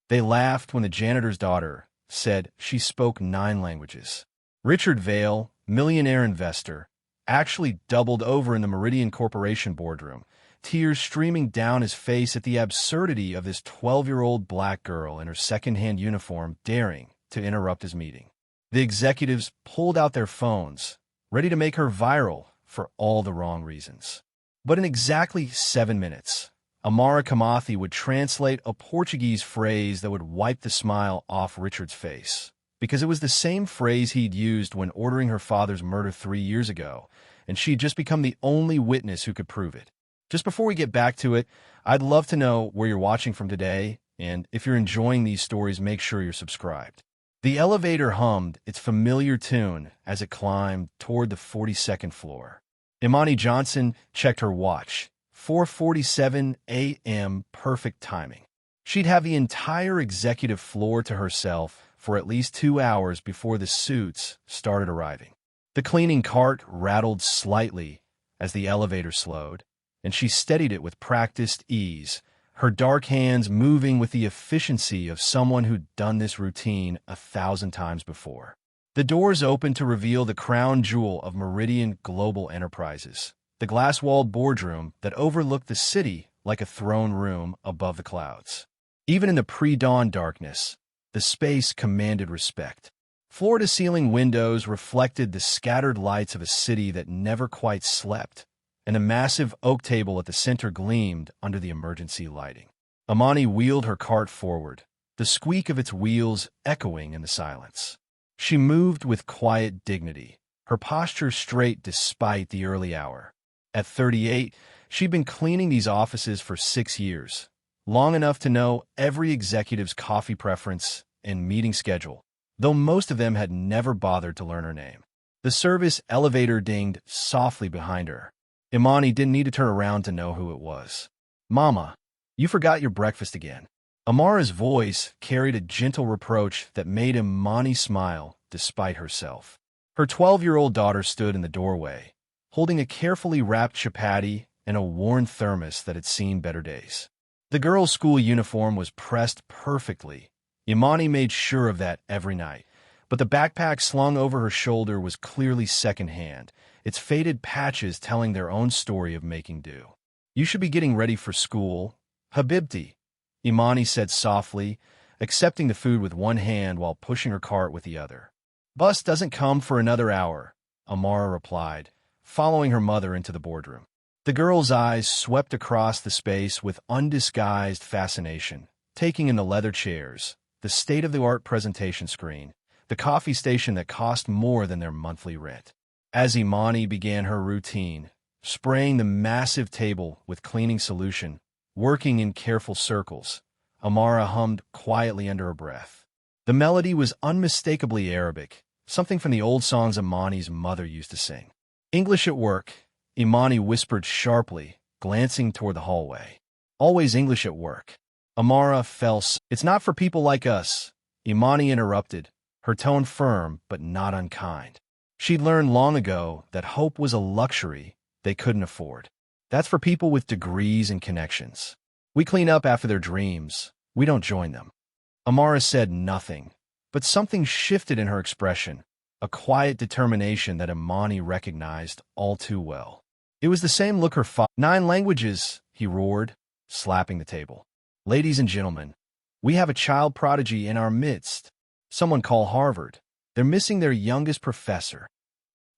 They laughed when the janitor's daughter said she spoke 9 languages. Richard Vale, millionaire investor, actually doubled over in the Meridian Corporation boardroom, tears streaming down his face at the absurdity of this 12-year-old black girl in her secondhand uniform daring to interrupt his meeting. The executives pulled out their phones, ready to make her viral for all the wrong reasons. But in exactly 7 minutes, Amara Kimathi would translate a Portuguese phrase that would wipe the smile off Richard's face, because it was the same phrase he'd used when ordering her father's murder 3 years ago, and she'd just become the only witness who could prove it. Just before we get back to it, I'd love to know where you're watching from today, and if you're enjoying these stories, make sure you're subscribed. The elevator hummed its familiar tune as it climbed toward the 42nd floor. Imani Johnson checked her watch. 4:47 a.m. perfect timing. She'd have the entire executive floor to herself for at least 2 hours before the suits started arriving. The cleaning cart rattled slightly as the elevator slowed, and she steadied it with practiced ease, her dark hands moving with the efficiency of someone who'd done this routine 1,000 times before. The doors opened to reveal the crown jewel of Meridian Global Enterprises, the glass-walled boardroom that overlooked the city like a throne room above the clouds. Even in the pre-dawn darkness, the space commanded respect. Floor-to-ceiling windows reflected the scattered lights of a city that never quite slept, and a massive oak table at the center gleamed under the emergency lighting. Imani wheeled her cart forward, the squeak of its wheels echoing in the silence. She moved with quiet dignity, her posture straight despite the early hour. At 38, she'd been cleaning these offices for 6 years, long enough to know every executive's coffee preference and meeting schedule, though most of them had never bothered to learn her name. The service elevator dinged softly behind her. Imani didn't need to turn around to know who it was. "Mama, you forgot your breakfast again." Amara's voice carried a gentle reproach that made Imani smile despite herself. Her 12-year-old daughter stood in the doorway, holding a carefully wrapped chapati and a worn thermos that had seen better days. The girl's school uniform was pressed perfectly. Imani made sure of that every night, but the backpack slung over her shoulder was clearly secondhand, its faded patches telling their own story of making do. "You should be getting ready for school, Habibti," Imani said softly, accepting the food with one hand while pushing her cart with the other. "Bus doesn't come for another hour," Amara replied, following her mother into the boardroom. The girl's eyes swept across the space with undisguised fascination, taking in the leather chairs, the state-of-the-art presentation screen, the coffee station that cost more than their monthly rent. As Imani began her routine, spraying the massive table with cleaning solution, working in careful circles, Amara hummed quietly under her breath. The melody was unmistakably Arabic, something from the old songs Imani's mother used to sing. "English at work," Imani whispered sharply, glancing toward the hallway. "Always English at work." Amara fell. "It's not for people like us," Imani interrupted, her tone firm but not unkind. She'd learned long ago that hope was a luxury they couldn't afford. That's for people with degrees and connections. We clean up after their dreams. We don't join them. Amara said nothing, but something shifted in her expression, a quiet determination that Imani recognized all too well. It was the same look her father. "9 languages," he roared, slapping the table. "Ladies and gentlemen, we have a child prodigy in our midst. Someone call Harvard. They're missing their youngest professor."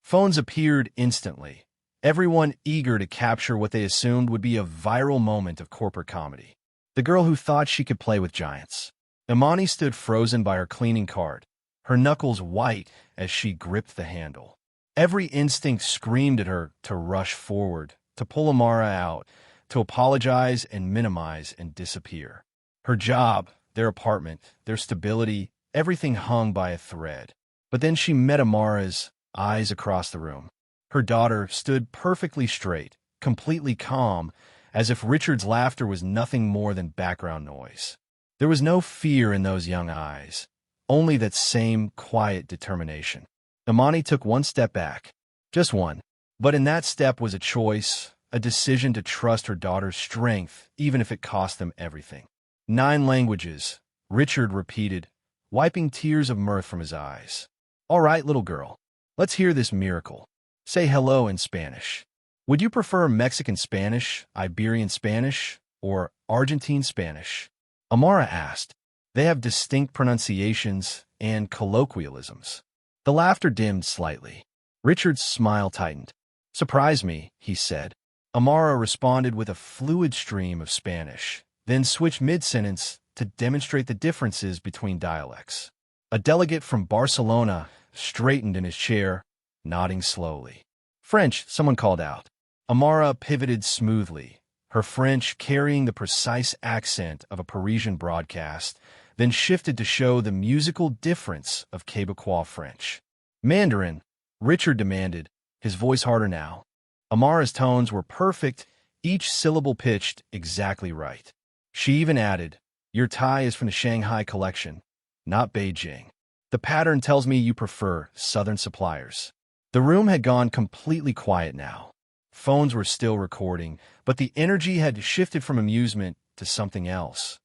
Phones appeared instantly, everyone eager to capture what they assumed would be a viral moment of corporate comedy. The girl who thought she could play with giants. Imani stood frozen by her cleaning cart, her knuckles white as she gripped the handle. Every instinct screamed at her to rush forward, to pull Amara out, to apologize and minimize and disappear. Her job, their apartment, their stability, everything hung by a thread. But then she met Amara's eyes across the room. Her daughter stood perfectly straight, completely calm, as if Richard's laughter was nothing more than background noise. There was no fear in those young eyes, only that same quiet determination. Imani took one step back, just one. But in that step was a choice, a decision to trust her daughter's strength, even if it cost them everything. 9 languages, Richard repeated, wiping tears of mirth from his eyes. All right, little girl. Let's hear this miracle. Say hello in Spanish. Would you prefer Mexican Spanish, Iberian Spanish, or Argentine Spanish? Amara asked. They have distinct pronunciations and colloquialisms. The laughter dimmed slightly. Richard's smile tightened. Surprise me, he said. Amara responded with a fluid stream of Spanish, then switched mid-sentence to demonstrate the differences between dialects. A delegate from Barcelona straightened in his chair, nodding slowly. French, someone called out. Amara pivoted smoothly, her French carrying the precise accent of a Parisian broadcast, then shifted to show the musical difference of Quebecois French. Mandarin, Richard demanded, his voice harder now. Amara's tones were perfect, each syllable pitched exactly right. She even added, your tie is from the Shanghai collection, not Beijing. The pattern tells me you prefer Southern suppliers. The room had gone completely quiet now. Phones were still recording, but the energy had shifted from amusement to something else.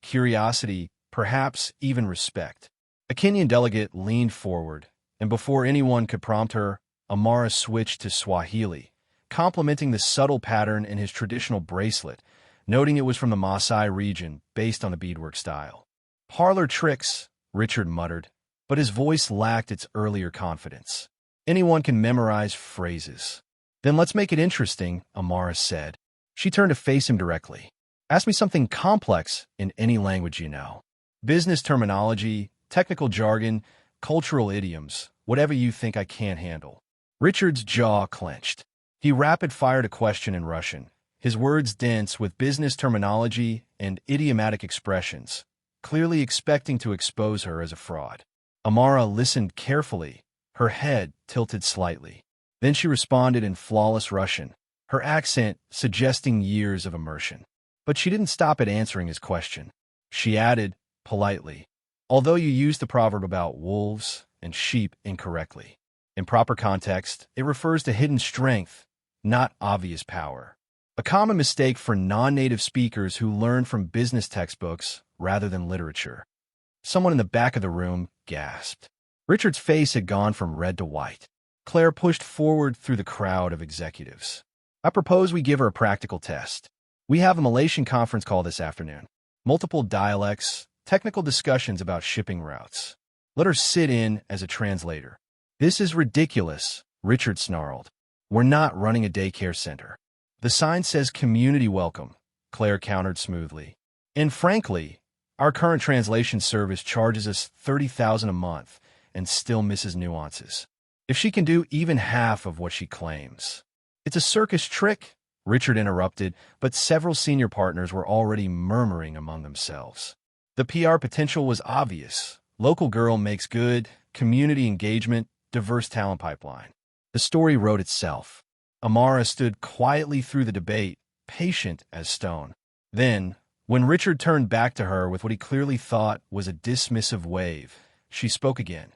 Curiosity, perhaps even respect. A Kenyan delegate leaned forward, and before anyone could prompt her, Amara switched to Swahili, complimenting the subtle pattern in his traditional bracelet, noting it was from the Maasai region based on the beadwork style. Parlor tricks, Richard muttered, but his voice lacked its earlier confidence. Anyone can memorize phrases. Then let's make it interesting, Amara said. She turned to face him directly. Ask me something complex in any language you know. Business terminology, technical jargon, cultural idioms, whatever you think I can't handle. Richard's jaw clenched. He rapid-fired a question in Russian, his words dense with business terminology and idiomatic expressions, clearly expecting to expose her as a fraud. Amara listened carefully, her head tilted slightly. Then she responded in flawless Russian, her accent suggesting years of immersion. But she didn't stop at answering his question. She added, politely, although you used the proverb about wolves and sheep incorrectly. In proper context, it refers to hidden strength, not obvious power. A common mistake for non-native speakers who learn from business textbooks rather than literature. Someone in the back of the room gasped. Richard's face had gone from red to white. Claire pushed forward through the crowd of executives. I propose we give her a practical test. We have a Malaysian conference call this afternoon. Multiple dialects, technical discussions about shipping routes. Let her sit in as a translator. This is ridiculous, Richard snarled. We're not running a daycare center. The sign says community welcome, Claire countered smoothly. And frankly, our current translation service charges us $30,000 a month and still misses nuances. If she can do even half of what she claims. It's a circus trick, Richard interrupted, but several senior partners were already murmuring among themselves. The PR potential was obvious. Local girl makes good, community engagement, diverse talent pipeline. The story wrote itself. Amara stood quietly through the debate, patient as stone. Then, when Richard turned back to her with what he clearly thought was a dismissive wave, she spoke again,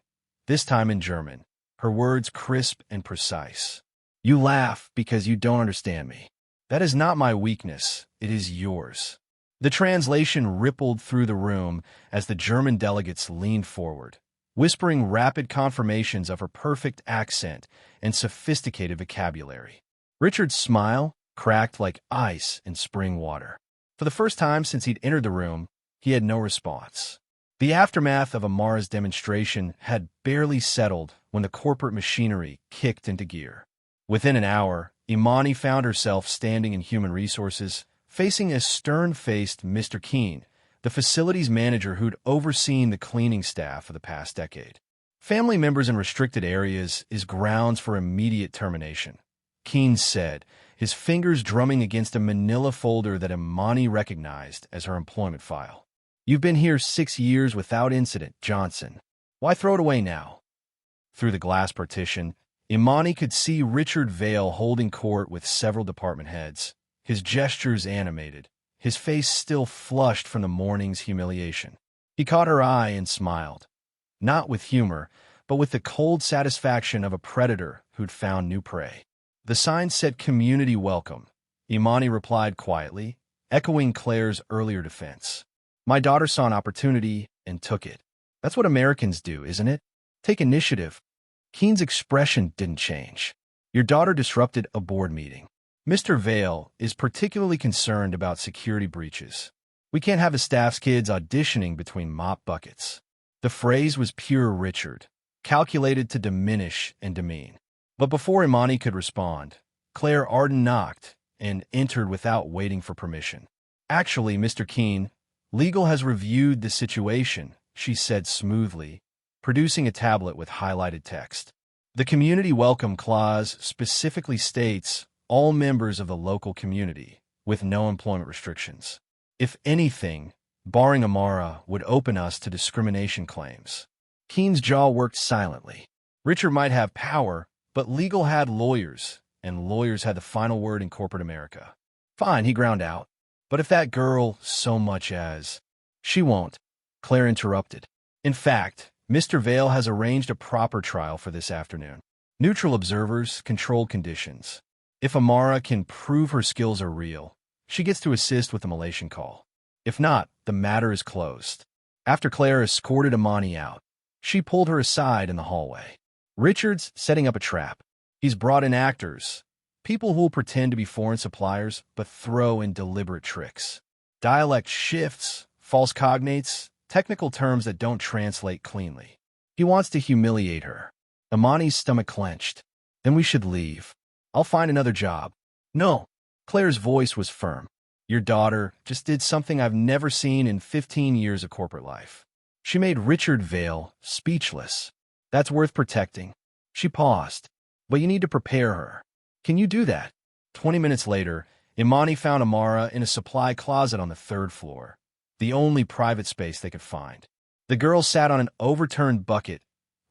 this time in German, her words crisp and precise. You laugh because you don't understand me. That is not my weakness, it is yours. The translation rippled through the room as the German delegates leaned forward, whispering rapid confirmations of her perfect accent and sophisticated vocabulary. Richard's smile cracked like ice in spring water. For the first time since he'd entered the room, he had no response. The aftermath of Amara's demonstration had barely settled when the corporate machinery kicked into gear. Within an hour, Imani found herself standing in human resources, facing a stern-faced Mr. Keene, the facilities manager who'd overseen the cleaning staff for the past decade. Family members in restricted areas is grounds for immediate termination, Keene said, his fingers drumming against a manila folder that Imani recognized as her employment file. You've been here 6 years without incident, Johnson. Why throw it away now? Through the glass partition, Imani could see Richard Vale holding court with several department heads, his gestures animated, his face still flushed from the morning's humiliation. He caught her eye and smiled, not with humor, but with the cold satisfaction of a predator who'd found new prey. The sign said community welcome. Imani replied quietly, echoing Claire's earlier defense. My daughter saw an opportunity and took it. That's what Americans do, isn't it? Take initiative. Keen's expression didn't change. Your daughter disrupted a board meeting. Mr. Vale is particularly concerned about security breaches. We can't have the staff's kids auditioning between mop buckets. The phrase was pure Richard, calculated to diminish and demean. But before Imani could respond, Claire Arden knocked and entered without waiting for permission. Actually, Mr. Keen, legal has reviewed the situation, she said smoothly, producing a tablet with highlighted text. The community welcome clause specifically states all members of the local community, with no employment restrictions. If anything, barring Amara would open us to discrimination claims. Keen's jaw worked silently. Richard might have power, but legal had lawyers, and lawyers had the final word in corporate America. Fine, he ground out. But if that girl so much as... She won't, Claire interrupted. In fact, Mr. Vale has arranged a proper trial for this afternoon. Neutral observers, controlled conditions. If Amara can prove her skills are real, she gets to assist with the Malaysian call. If not, the matter is closed. After Claire escorted Imani out, she pulled her aside in the hallway. Richard's setting up a trap. He's brought in actors, people who will pretend to be foreign suppliers but throw in deliberate tricks. Dialect shifts, false cognates, technical terms that don't translate cleanly. He wants to humiliate her. Imani's stomach clenched. Then we should leave. I'll find another job. No. Claire's voice was firm. Your daughter just did something I've never seen in 15 years of corporate life. She made Richard Vale speechless. That's worth protecting. She paused. But you need to prepare her. Can you do that? 20 minutes later, Imani found Amara in a supply closet on the 3rd floor, the only private space they could find. The girl sat on an overturned bucket,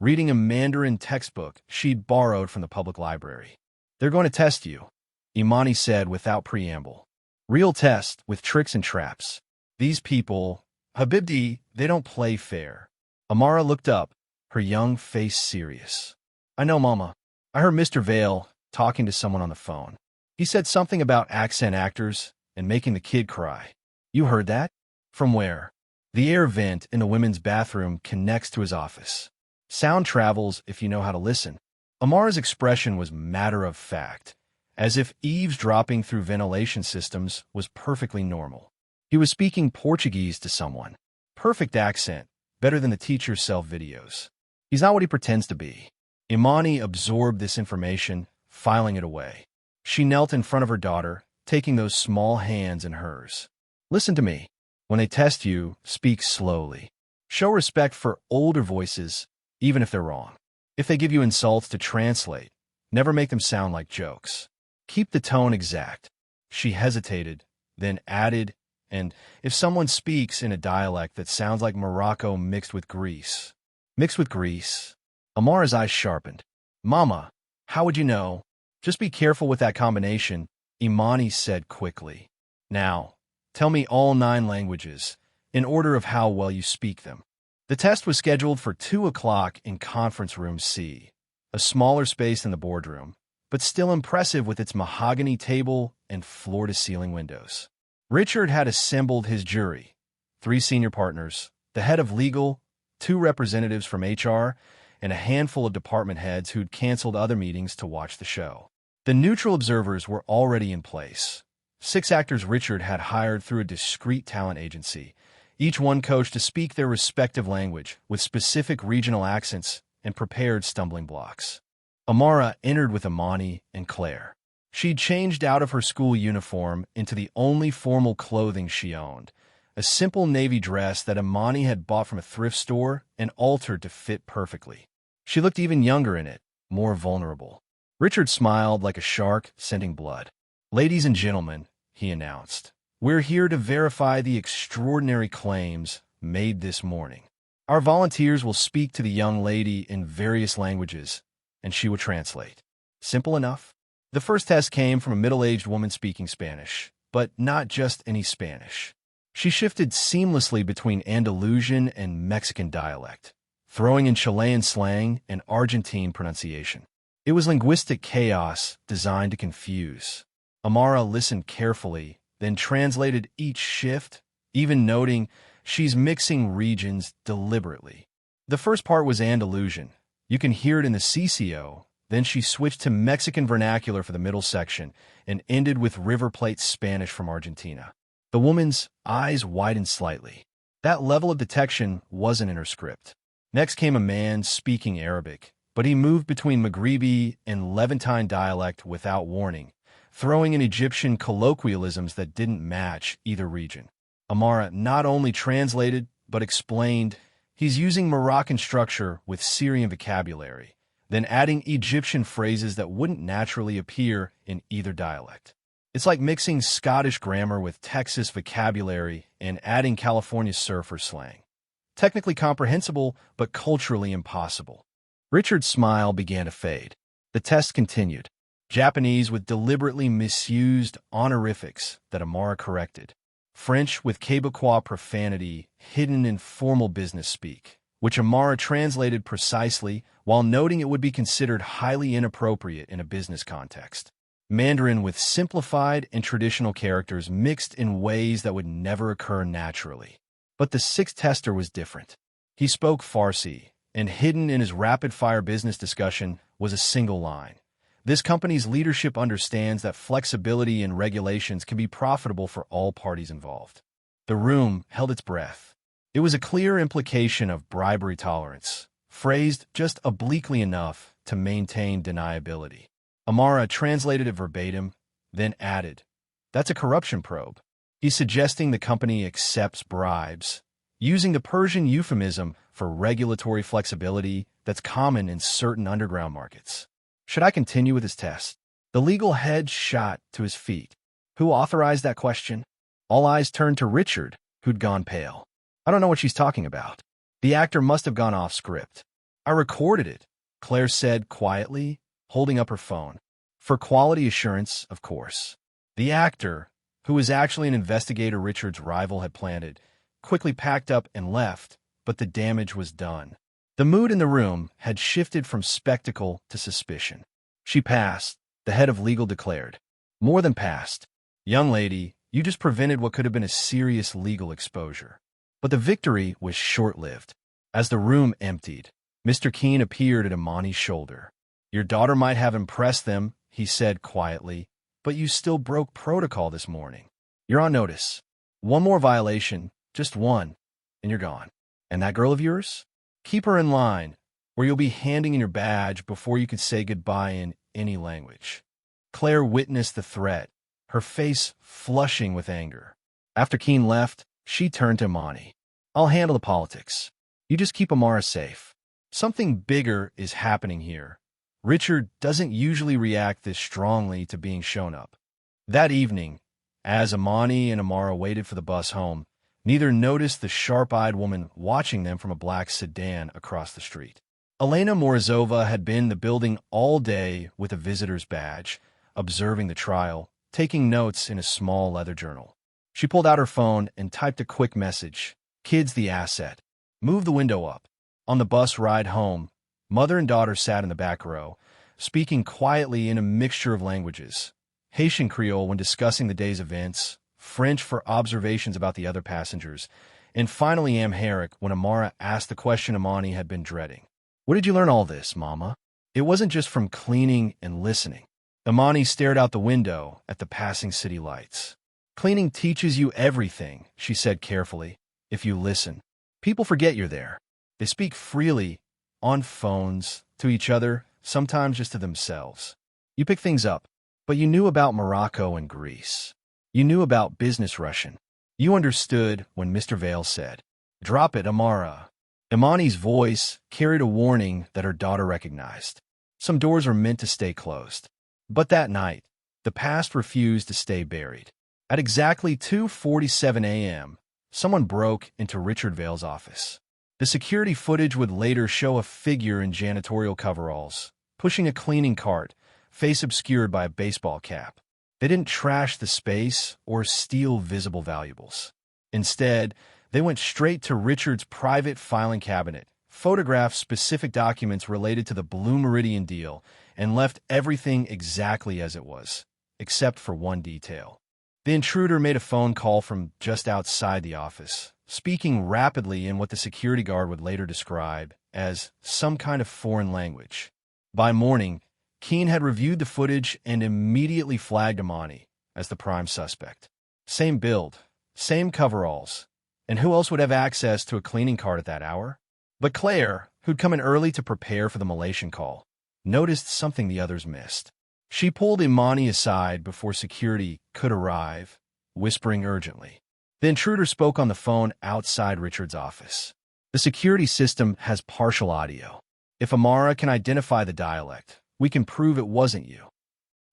reading a Mandarin textbook she'd borrowed from the public library. They're going to test you, Imani said without preamble. Real test with tricks and traps. These people, Habibdi, they don't play fair. Amara looked up, her young face serious. I know, Mama. I heard Mr. Vale talking to someone on the phone. He said something about accent actors and making the kid cry. You heard that? From where? The air vent in the women's bathroom connects to his office. Sound travels if you know how to listen. Amara's expression was matter of fact, as if eavesdropping through ventilation systems was perfectly normal. He was speaking Portuguese to someone. Perfect accent, better than the teacher's self-videos. He's not what he pretends to be. Imani absorbed this information, filing it away. She knelt in front of her daughter, taking those small hands in hers. Listen to me. When they test you, speak slowly. Show respect for older voices, even if they're wrong. If they give you insults to translate, never make them sound like jokes. Keep the tone exact. She hesitated, then added, and if someone speaks in a dialect that sounds like Morocco mixed with Greece. Mixed with Greece? Amara's eyes sharpened. Mama, how would you know? Just be careful with that combination, Imani said quickly. Now, tell me all 9 languages, in order of how well you speak them. The test was scheduled for 2 o'clock in Conference Room C, a smaller space than the boardroom, but still impressive with its mahogany table and floor-to-ceiling windows. Richard had assembled his jury, 3 senior partners, the head of legal, 2 representatives from HR, and a handful of department heads who'd canceled other meetings to watch the show. The neutral observers were already in place. 6 actors Richard had hired through a discreet talent agency, each one coached to speak their respective language with specific regional accents and prepared stumbling blocks. Amara entered with Imani and Claire. She'd changed out of her school uniform into the only formal clothing she owned, a simple navy dress that Imani had bought from a thrift store and altered to fit perfectly. She looked even younger in it, more vulnerable. Richard smiled like a shark scenting blood. Ladies and gentlemen, he announced, we're here to verify the extraordinary claims made this morning. Our volunteers will speak to the young lady in various languages, and she will translate. Simple enough. The first test came from a middle-aged woman speaking Spanish, but not just any Spanish. She shifted seamlessly between Andalusian and Mexican dialect, throwing in Chilean slang and Argentine pronunciation. It was linguistic chaos designed to confuse. Amara listened carefully, then translated each shift, even noting She's mixing regions deliberately. The first part was Andalusian. You can hear it in the CCO. Then she switched to Mexican vernacular for the middle section and ended with River Plate Spanish from Argentina. The woman's eyes widened slightly. That level of detection wasn't in her script. Next came a man speaking Arabic, but he moved between Maghribi and Levantine dialect without warning, throwing in Egyptian colloquialisms that didn't match either region. Amara not only translated, but explained he's using Moroccan structure with Syrian vocabulary, then adding Egyptian phrases that wouldn't naturally appear in either dialect. It's like mixing Scottish grammar with Texas vocabulary and adding California surfer slang. Technically comprehensible, but culturally impossible. Richard's smile began to fade. The test continued. Japanese with deliberately misused honorifics that Amara corrected. French with Quebecois profanity hidden in formal business speak, which Amara translated precisely while noting it would be considered highly inappropriate in a business context. Mandarin with simplified and traditional characters mixed in ways that would never occur naturally. But the sixth tester was different. He spoke Farsi, and hidden in his rapid-fire business discussion was a single line. This company's leadership understands that flexibility in regulations can be profitable for all parties involved. The room held its breath. It was a clear implication of bribery tolerance, phrased just obliquely enough to maintain deniability. Amara translated it verbatim, then added, "That's a corruption probe." He's suggesting the company accepts bribes, using the Persian euphemism for regulatory flexibility that's common in certain underground markets. Should I continue with his test? The legal head shot to his feet. Who authorized that question? All eyes turned to Richard, who'd gone pale. I don't know what she's talking about. The actor must have gone off script. I recorded it, Claire said quietly, holding up her phone. For quality assurance, of course. The actor, who was actually an investigator Richard's rival had planted, quickly packed up and left, but the damage was done. The mood in the room had shifted from spectacle to suspicion. She passed, the head of legal declared. More than passed. Young lady, you just prevented what could have been a serious legal exposure. But the victory was short-lived. As the room emptied, Mr. Keene appeared at Imani's shoulder. Your daughter might have impressed them, he said quietly, but you still broke protocol this morning. You're on notice. One more violation, just one, and you're gone. And that girl of yours? Keep her in line, or you'll be handing in your badge before you can say goodbye in any language. Claire witnessed the threat, her face flushing with anger. After Keene left, she turned to Imani. I'll handle the politics. You just keep Amara safe. Something bigger is happening here. Richard doesn't usually react this strongly to being shown up. That evening, as Imani and Amara waited for the bus home, neither noticed the sharp-eyed woman watching them from a black sedan across the street. Elena Morozova had been in the building all day with a visitor's badge, observing the trial, taking notes in a small leather journal. She pulled out her phone and typed a quick message. Kids the asset. Move the window up. On the bus ride home, mother and daughter sat in the back row, speaking quietly in a mixture of languages. Haitian Creole when discussing the day's events, French for observations about the other passengers, and finally Amharic when Amara asked the question Imani had been dreading. Where did you learn all this, Mama? It wasn't just from cleaning and listening. Imani stared out the window at the passing city lights. Cleaning teaches you everything, she said carefully, if you listen. People forget you're there. They speak freely, on phones, to each other, sometimes just to themselves. You pick things up, but you knew about Morocco and Greece. You knew about business Russian. You understood when Mr. Vale said, "Drop it, Amara." Imani's voice carried a warning that her daughter recognized. Some doors are meant to stay closed. But that night, the past refused to stay buried. At exactly 2:47 a.m., someone broke into Richard Vale's office. The security footage would later show a figure in janitorial coveralls, pushing a cleaning cart, face obscured by a baseball cap. They didn't trash the space or steal visible valuables. Instead, they went straight to Richard's private filing cabinet, photographed specific documents related to the Blue Meridian deal, and left everything exactly as it was, except for one detail. The intruder made a phone call from just outside the office, speaking rapidly in what the security guard would later describe as some kind of foreign language. By morning, Keene had reviewed the footage and immediately flagged Imani as the prime suspect. Same build, same coveralls, and who else would have access to a cleaning cart at that hour? But Claire, who'd come in early to prepare for the Malaysian call, noticed something the others missed. She pulled Imani aside before security could arrive, whispering urgently. The intruder spoke on the phone outside Richard's office. The security system has partial audio. If Amara can identify the dialect, we can prove it wasn't you.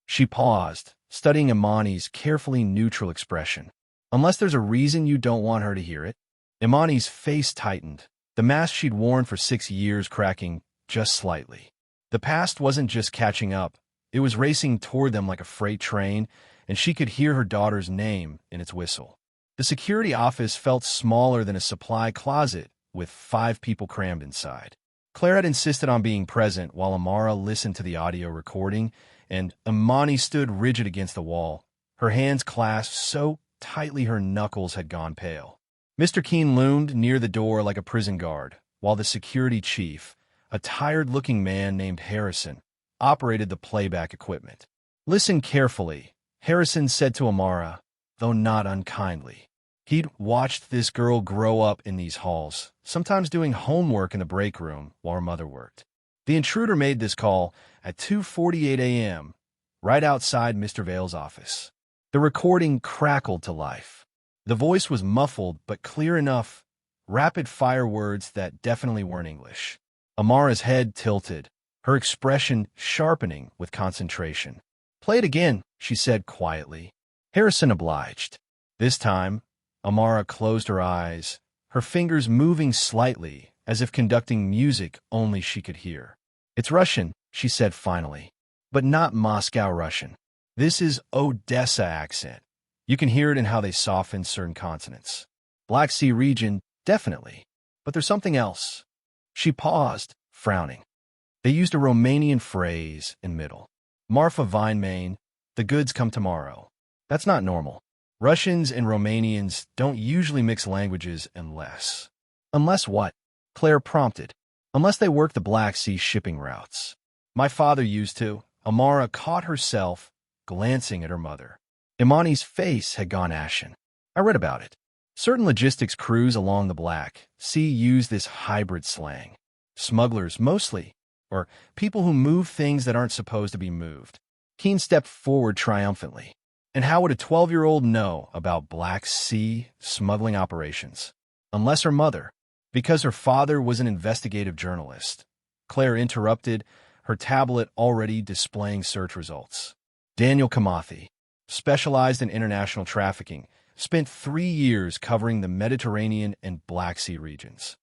She paused, studying Imani's carefully neutral expression. Unless there's a reason you don't want her to hear it. Imani's face tightened, the mask she'd worn for 6 years cracking just slightly. The past wasn't just catching up, it was racing toward them like a freight train, and she could hear her daughter's name in its whistle. The security office felt smaller than a supply closet, with 5 people crammed inside. Claire had insisted on being present while Amara listened to the audio recording, and Imani stood rigid against the wall, her hands clasped so tightly her knuckles had gone pale. Mr. Keene loomed near the door like a prison guard, while the security chief, a tired-looking man named Harrison, operated the playback equipment. "Listen carefully," Harrison said to Amara, though not unkindly. He'd watched this girl grow up in these halls, sometimes doing homework in the break room while her mother worked. The intruder made this call at 2:48 a.m., right outside Mr. Vale's office. The recording crackled to life. The voice was muffled but clear enough, rapid-fire words that definitely weren't English. Amara's head tilted, her expression sharpening with concentration. "Play it again," she said quietly. Harrison obliged. This time, Amara closed her eyes, her fingers moving slightly, as if conducting music only she could hear. "It's Russian," she said finally, "but not Moscow Russian. This is Odessa accent. You can hear it in how they soften certain consonants. Black Sea region, definitely. But there's something else." She paused, frowning. They used a Romanian phrase in middle. "Marfa Vinemain, the goods come tomorrow." That's not normal. Russians and Romanians don't usually mix languages unless... Unless what? Claire prompted. Unless they work the Black Sea shipping routes. "My father used to." Amara caught herself glancing at her mother. Imani's face had gone ashen. "I read about it. Certain logistics crews along the Black Sea use this hybrid slang. Smugglers, mostly, or people who move things that aren't supposed to be moved." Keene stepped forward triumphantly. And how would a 12-year-old know about Black Sea smuggling operations? Unless her mother, because her father was an investigative journalist. Claire interrupted, her tablet already displaying search results. Daniel Kimathi, specialized in international trafficking, spent 3 years covering the Mediterranean and Black Sea regions.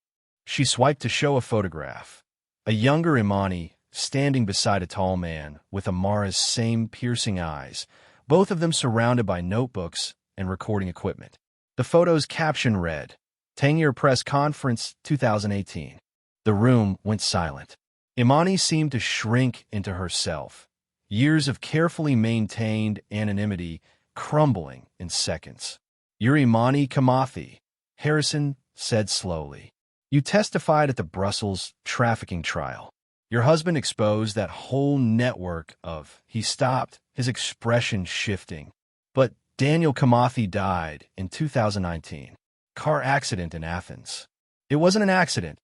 She swiped to show a photograph. A younger Imani standing beside a tall man with Amara's same piercing eyes, both of them surrounded by notebooks and recording equipment. The photo's caption read, "10-year press conference 2018. The room went silent. Imani seemed to shrink into herself, years of carefully maintained anonymity crumbling in seconds. "You're Amara Kimathi," Harrison said slowly. "You testified at the Brussels trafficking trial. Your husband exposed that whole network of..." He stopped, his expression shifting. "But Daniel Kimathi died in 2019. Car accident in Athens." "It wasn't an accident,"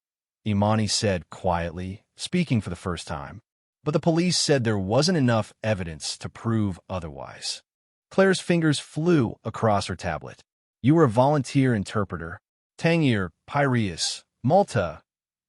Imani said quietly, speaking for the first time. "But the police said there wasn't enough evidence to prove otherwise." Claire's fingers flew across her tablet. "You were a volunteer interpreter. Tangier, Piraeus, Malta.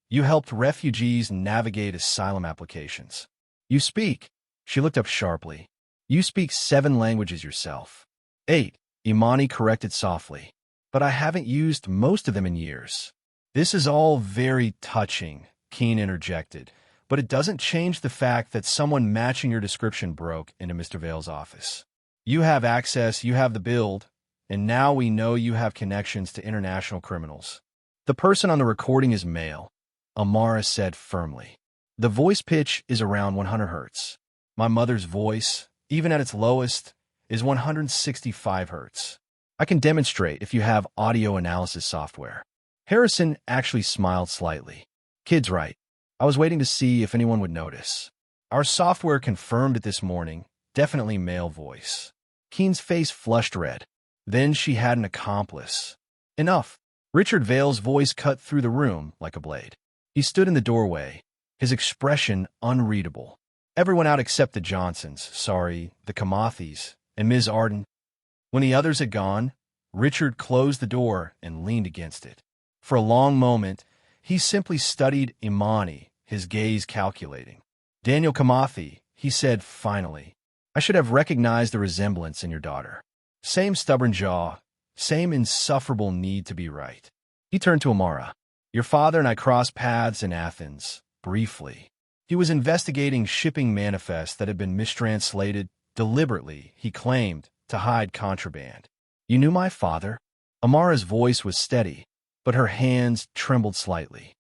You helped refugees navigate asylum applications. You speak..." She looked up sharply. "You speak 7 languages yourself." 8, Imani corrected softly. "But I haven't used most of them in years." "This is all very touching," Keene interjected, "but it doesn't change the fact that someone matching your description broke into Mr. Vale's office. You have access, you have the build, and now we know you have connections to international criminals. The person on the recording is male," Amara said firmly. "The voice pitch is around 100 hertz. My mother's voice, even at its lowest, is 165 hertz. I can demonstrate if you have audio analysis software. Harrison actually smiled slightly. Kid's right. I was waiting to see if anyone would notice. Our software confirmed it this morning. Definitely male voice. Keen's face flushed red. Then she had an accomplice. Enough. Richard Vale's voice cut through the room like a blade. He stood in the doorway, his expression unreadable. Everyone out except the Johnsons, the Kimathis, and Ms. Arden. When the others had gone, Richard closed the door and leaned against it. For a long moment, he simply studied Imani, his gaze calculating. Daniel Kimathi, he said finally, I should have recognized the resemblance in your daughter. Same stubborn jaw, same insufferable need to be right. He turned to Amara. Your father and I crossed paths in Athens, briefly. He was investigating shipping manifests that had been mistranslated deliberately, he claimed, to hide contraband. You knew my father? Amara's voice was steady, but her hands trembled slightly.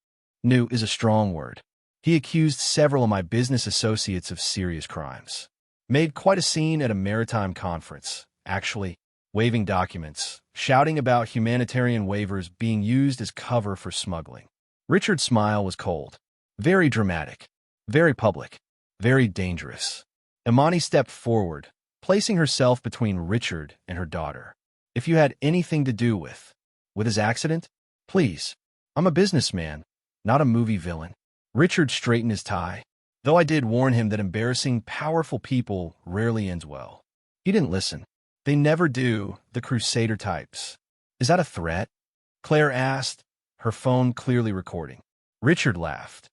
Knew is a strong word. He accused several of my business associates of serious crimes. Made quite a scene at a maritime conference, actually, waving documents, shouting about humanitarian waivers being used as cover for smuggling. Richard's smile was cold. Very dramatic, very public, very dangerous. Imani stepped forward, placing herself between Richard and her daughter. If you had anything to do with his accident, please. I'm a businessman, not a movie villain. Richard straightened his tie, though I did warn him that embarrassing powerful people rarely ends well. He didn't listen. They never do, the crusader types. Is that a threat? Claire asked, her phone clearly recording. Richard laughed.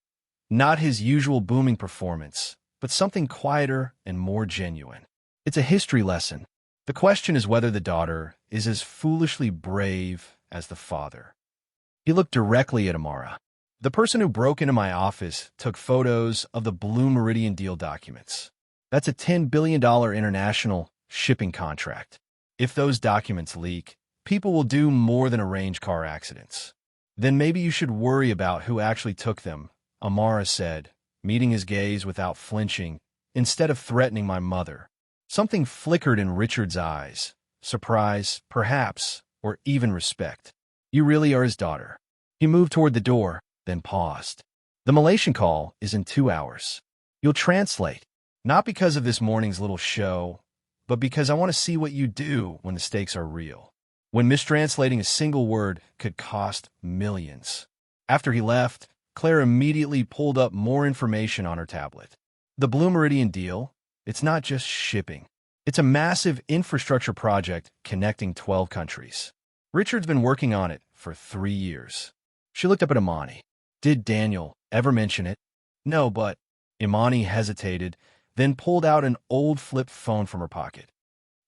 Not his usual booming performance, but something quieter and more genuine. It's a history lesson. The question is whether the daughter is as foolishly brave as the father. He looked directly at Amara. The person who broke into my office took photos of the Blue Meridian deal documents. That's a $10 billion international shipping contract. If those documents leak, people will do more than arrange car accidents. Then maybe you should worry about who actually took them, Amara said, meeting his gaze without flinching, instead of threatening my mother. Something flickered in Richard's eyes. Surprise, perhaps, or even respect. You really are his daughter. He moved toward the door, then paused. The Malaysian call is in 2 hours. You'll translate, not because of this morning's little show, but because I want to see what you do when the stakes are real. When mistranslating a single word could cost millions. After he left, Claire immediately pulled up more information on her tablet. The Blue Meridian deal, it's not just shipping. It's a massive infrastructure project connecting 12 countries. Richard's been working on it for 3 years. She looked up at Imani. Did Daniel ever mention it? No, but Imani hesitated, then pulled out an old flip phone from her pocket.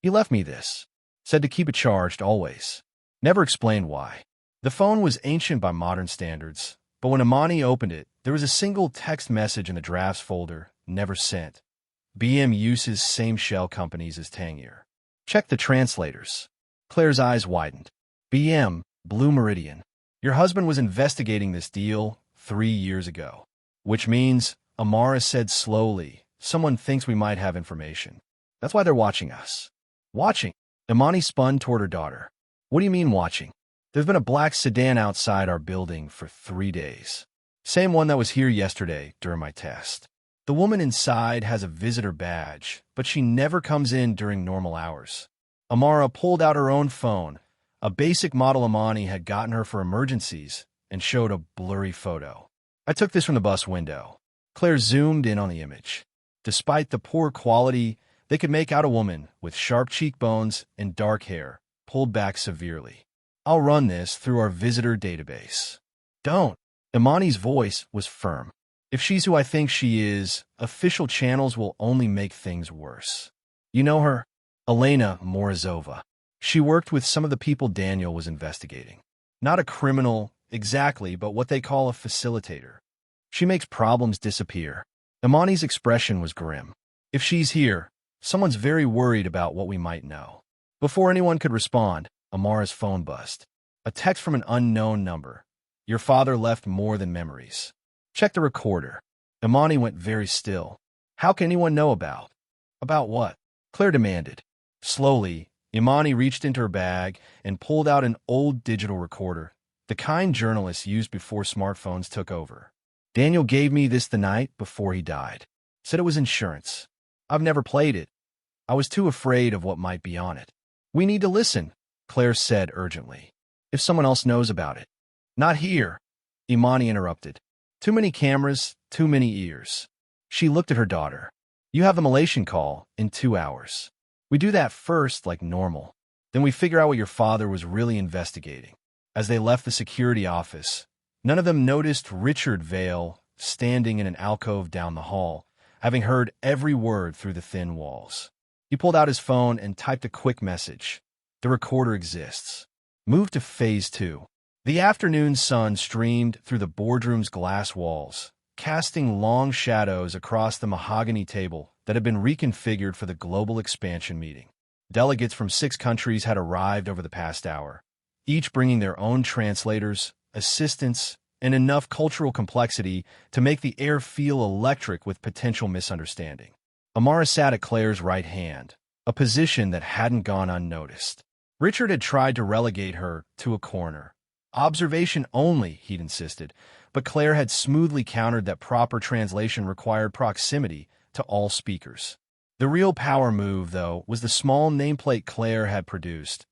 He left me this. Said to keep it charged always. Never explained why. The phone was ancient by modern standards, but when Imani opened it, there was a single text message in the drafts folder, never sent. BM uses same shell companies as Tangier. Check the translators. Claire's eyes widened. BM, Blue Meridian. Your husband was investigating this deal 3 years ago. Which means, Amara said slowly, someone thinks we might have information. That's why they're watching us. Watching? Imani spun toward her daughter. What do you mean watching? There's been a black sedan outside our building for 3 days. Same one that was here yesterday during my test. The woman inside has a visitor badge, but she never comes in during normal hours. Amara pulled out her own phone, a basic model Imani had gotten her for emergencies, and showed a blurry photo. I took this from the bus window. Claire zoomed in on the image. Despite the poor quality, they could make out a woman with sharp cheekbones and dark hair, pulled back severely. I'll run this through our visitor database. Don't. Imani's voice was firm. If she's who I think she is, official channels will only make things worse. You know her? Elena Morozova. She worked with some of the people Daniel was investigating. Not a criminal, exactly, but what they call a facilitator. She makes problems disappear. Imani's expression was grim. If she's here, someone's very worried about what we might know. Before anyone could respond, Amara's phone buzzed. A text from an unknown number. Your father left more than memories. Check the recorder. Imani went very still. How can anyone know about? About what? Claire demanded. Slowly, Imani reached into her bag and pulled out an old digital recorder, the kind journalists used before smartphones took over. Daniel gave me this the night before he died. Said it was insurance. I've never played it. I was too afraid of what might be on it. We need to listen, Claire said urgently. If someone else knows about it. Not here, Imani interrupted. Too many cameras, too many ears. She looked at her daughter. You have the Malaysian call in 2 hours. We do that first like normal. Then we figure out what your father was really investigating. As they left the security office, none of them noticed Richard Vale standing in an alcove down the hall, having heard every word through the thin walls. He pulled out his phone and typed a quick message. The recorder exists. Move to Phase 2. The afternoon sun streamed through the boardroom's glass walls, casting long shadows across the mahogany table that had been reconfigured for the global expansion meeting. Delegates from 6 countries had arrived over the past hour, each bringing their own translators, assistants, and enough cultural complexity to make the air feel electric with potential misunderstanding. Amara sat at Claire's right hand, a position that hadn't gone unnoticed. Richard had tried to relegate her to a corner. Observation only, he'd insisted, but Claire had smoothly countered that proper translation required proximity to all speakers. The real power move, though, was the small nameplate Claire had produced,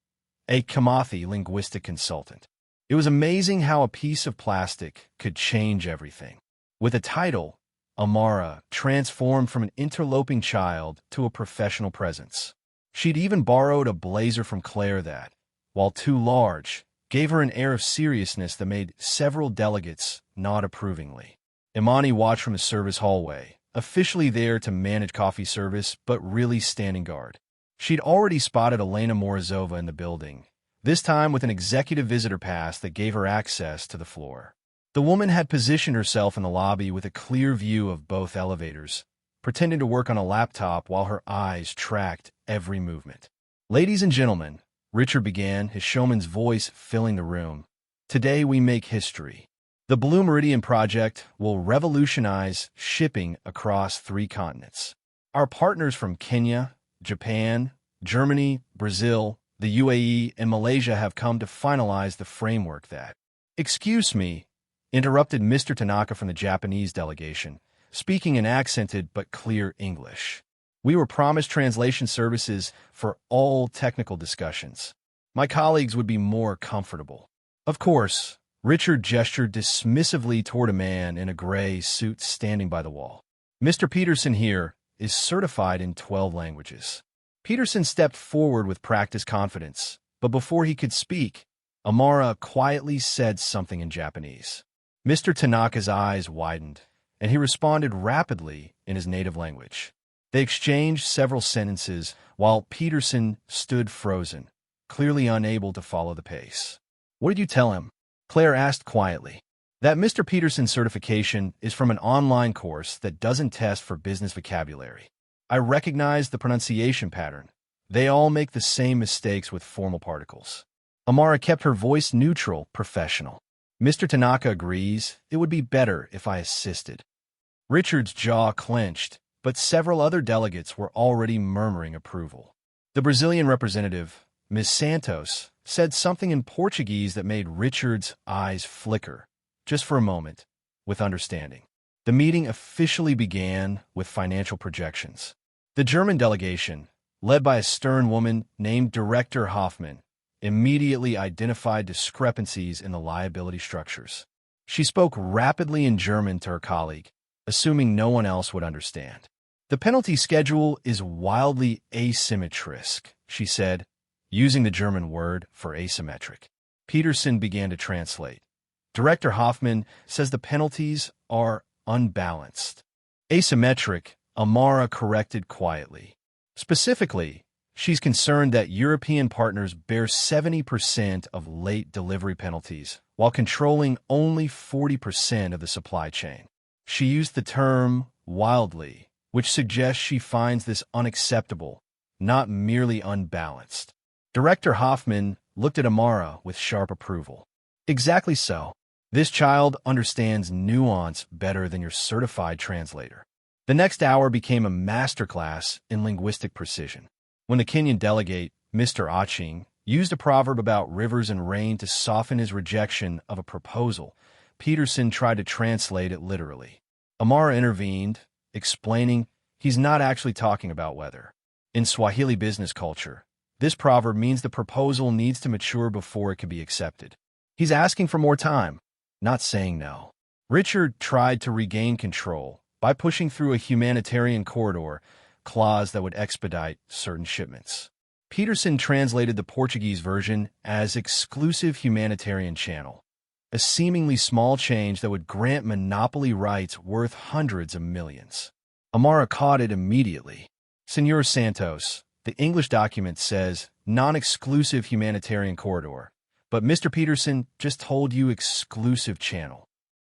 a Kimathi linguistic consultant. It was amazing how a piece of plastic could change everything. With a title, Amara transformed from an interloping child to a professional presence. She'd even borrowed a blazer from Claire that, while too large, gave her an air of seriousness that made several delegates nod approvingly. Imani watched from the service hallway, officially there to manage coffee service, but really standing guard. She'd already spotted Elena Morozova in the building, this time with an executive visitor pass that gave her access to the floor. The woman had positioned herself in the lobby with a clear view of both elevators, pretending to work on a laptop while her eyes tracked every movement. Ladies and gentlemen, Richard began, his showman's voice filling the room. Today we make history. The Blue Meridian project will revolutionize shipping across 3 continents. Our partners from Kenya, Japan, Germany, Brazil, the UAE, and Malaysia have come to finalize the framework that— Excuse me, interrupted Mr. Tanaka from the Japanese delegation, speaking in accented but clear English. We were promised translation services for all technical discussions. My colleagues would be more comfortable. Of course, Richard gestured dismissively toward a man in a gray suit standing by the wall. Mr. Peterson here is certified in 12 languages. Peterson stepped forward with practiced confidence, but before he could speak, Amara quietly said something in Japanese. Mr. Tanaka's eyes widened, and he responded rapidly in his native language. They exchanged several sentences while Peterson stood frozen, clearly unable to follow the pace. What did you tell him? Claire asked quietly. That Mr. Peterson's certification is from an online course that doesn't test for business vocabulary. I recognized the pronunciation pattern. They all make the same mistakes with formal particles. Amara kept her voice neutral, professional. Mr. Tanaka agrees. It would be better if I assisted. Richard's jaw clenched, but several other delegates were already murmuring approval. The Brazilian representative, Ms. Santos, said something in Portuguese that made Richard's eyes flicker, just for a moment, with understanding. The meeting officially began with financial projections. The German delegation, led by a stern woman named Director Hoffman, immediately identified discrepancies in the liability structures. She spoke rapidly in German to her colleague, assuming no one else would understand. The penalty schedule is wildly asymmetric, she said, using the German word for asymmetric. Peterson began to translate. Director Hoffman says the penalties are unbalanced. Asymmetric, Amara corrected quietly. Specifically, she's concerned that European partners bear 70% of late delivery penalties, while controlling only 40% of the supply chain. She used the term wildly, which suggests she finds this unacceptable, not merely unbalanced. Director Hoffman looked at Amara with sharp approval. Exactly so. This child understands nuance better than your certified translator. The next hour became a masterclass in linguistic precision. When the Kenyan delegate, Mr. Aching, used a proverb about rivers and rain to soften his rejection of a proposal. Peterson tried to translate it literally. Amara intervened, explaining he's not actually talking about weather. In Swahili business culture, this proverb means the proposal needs to mature before it can be accepted. He's asking for more time, not saying no. Richard tried to regain control by pushing through a humanitarian corridor clause that would expedite certain shipments. Peterson translated the Portuguese version as exclusive humanitarian channel, a seemingly small change that would grant monopoly rights worth hundreds of millions. Amara caught it immediately. Senor Santos, the English document says non-exclusive humanitarian corridor, but Mr. Peterson just told you exclusive channel.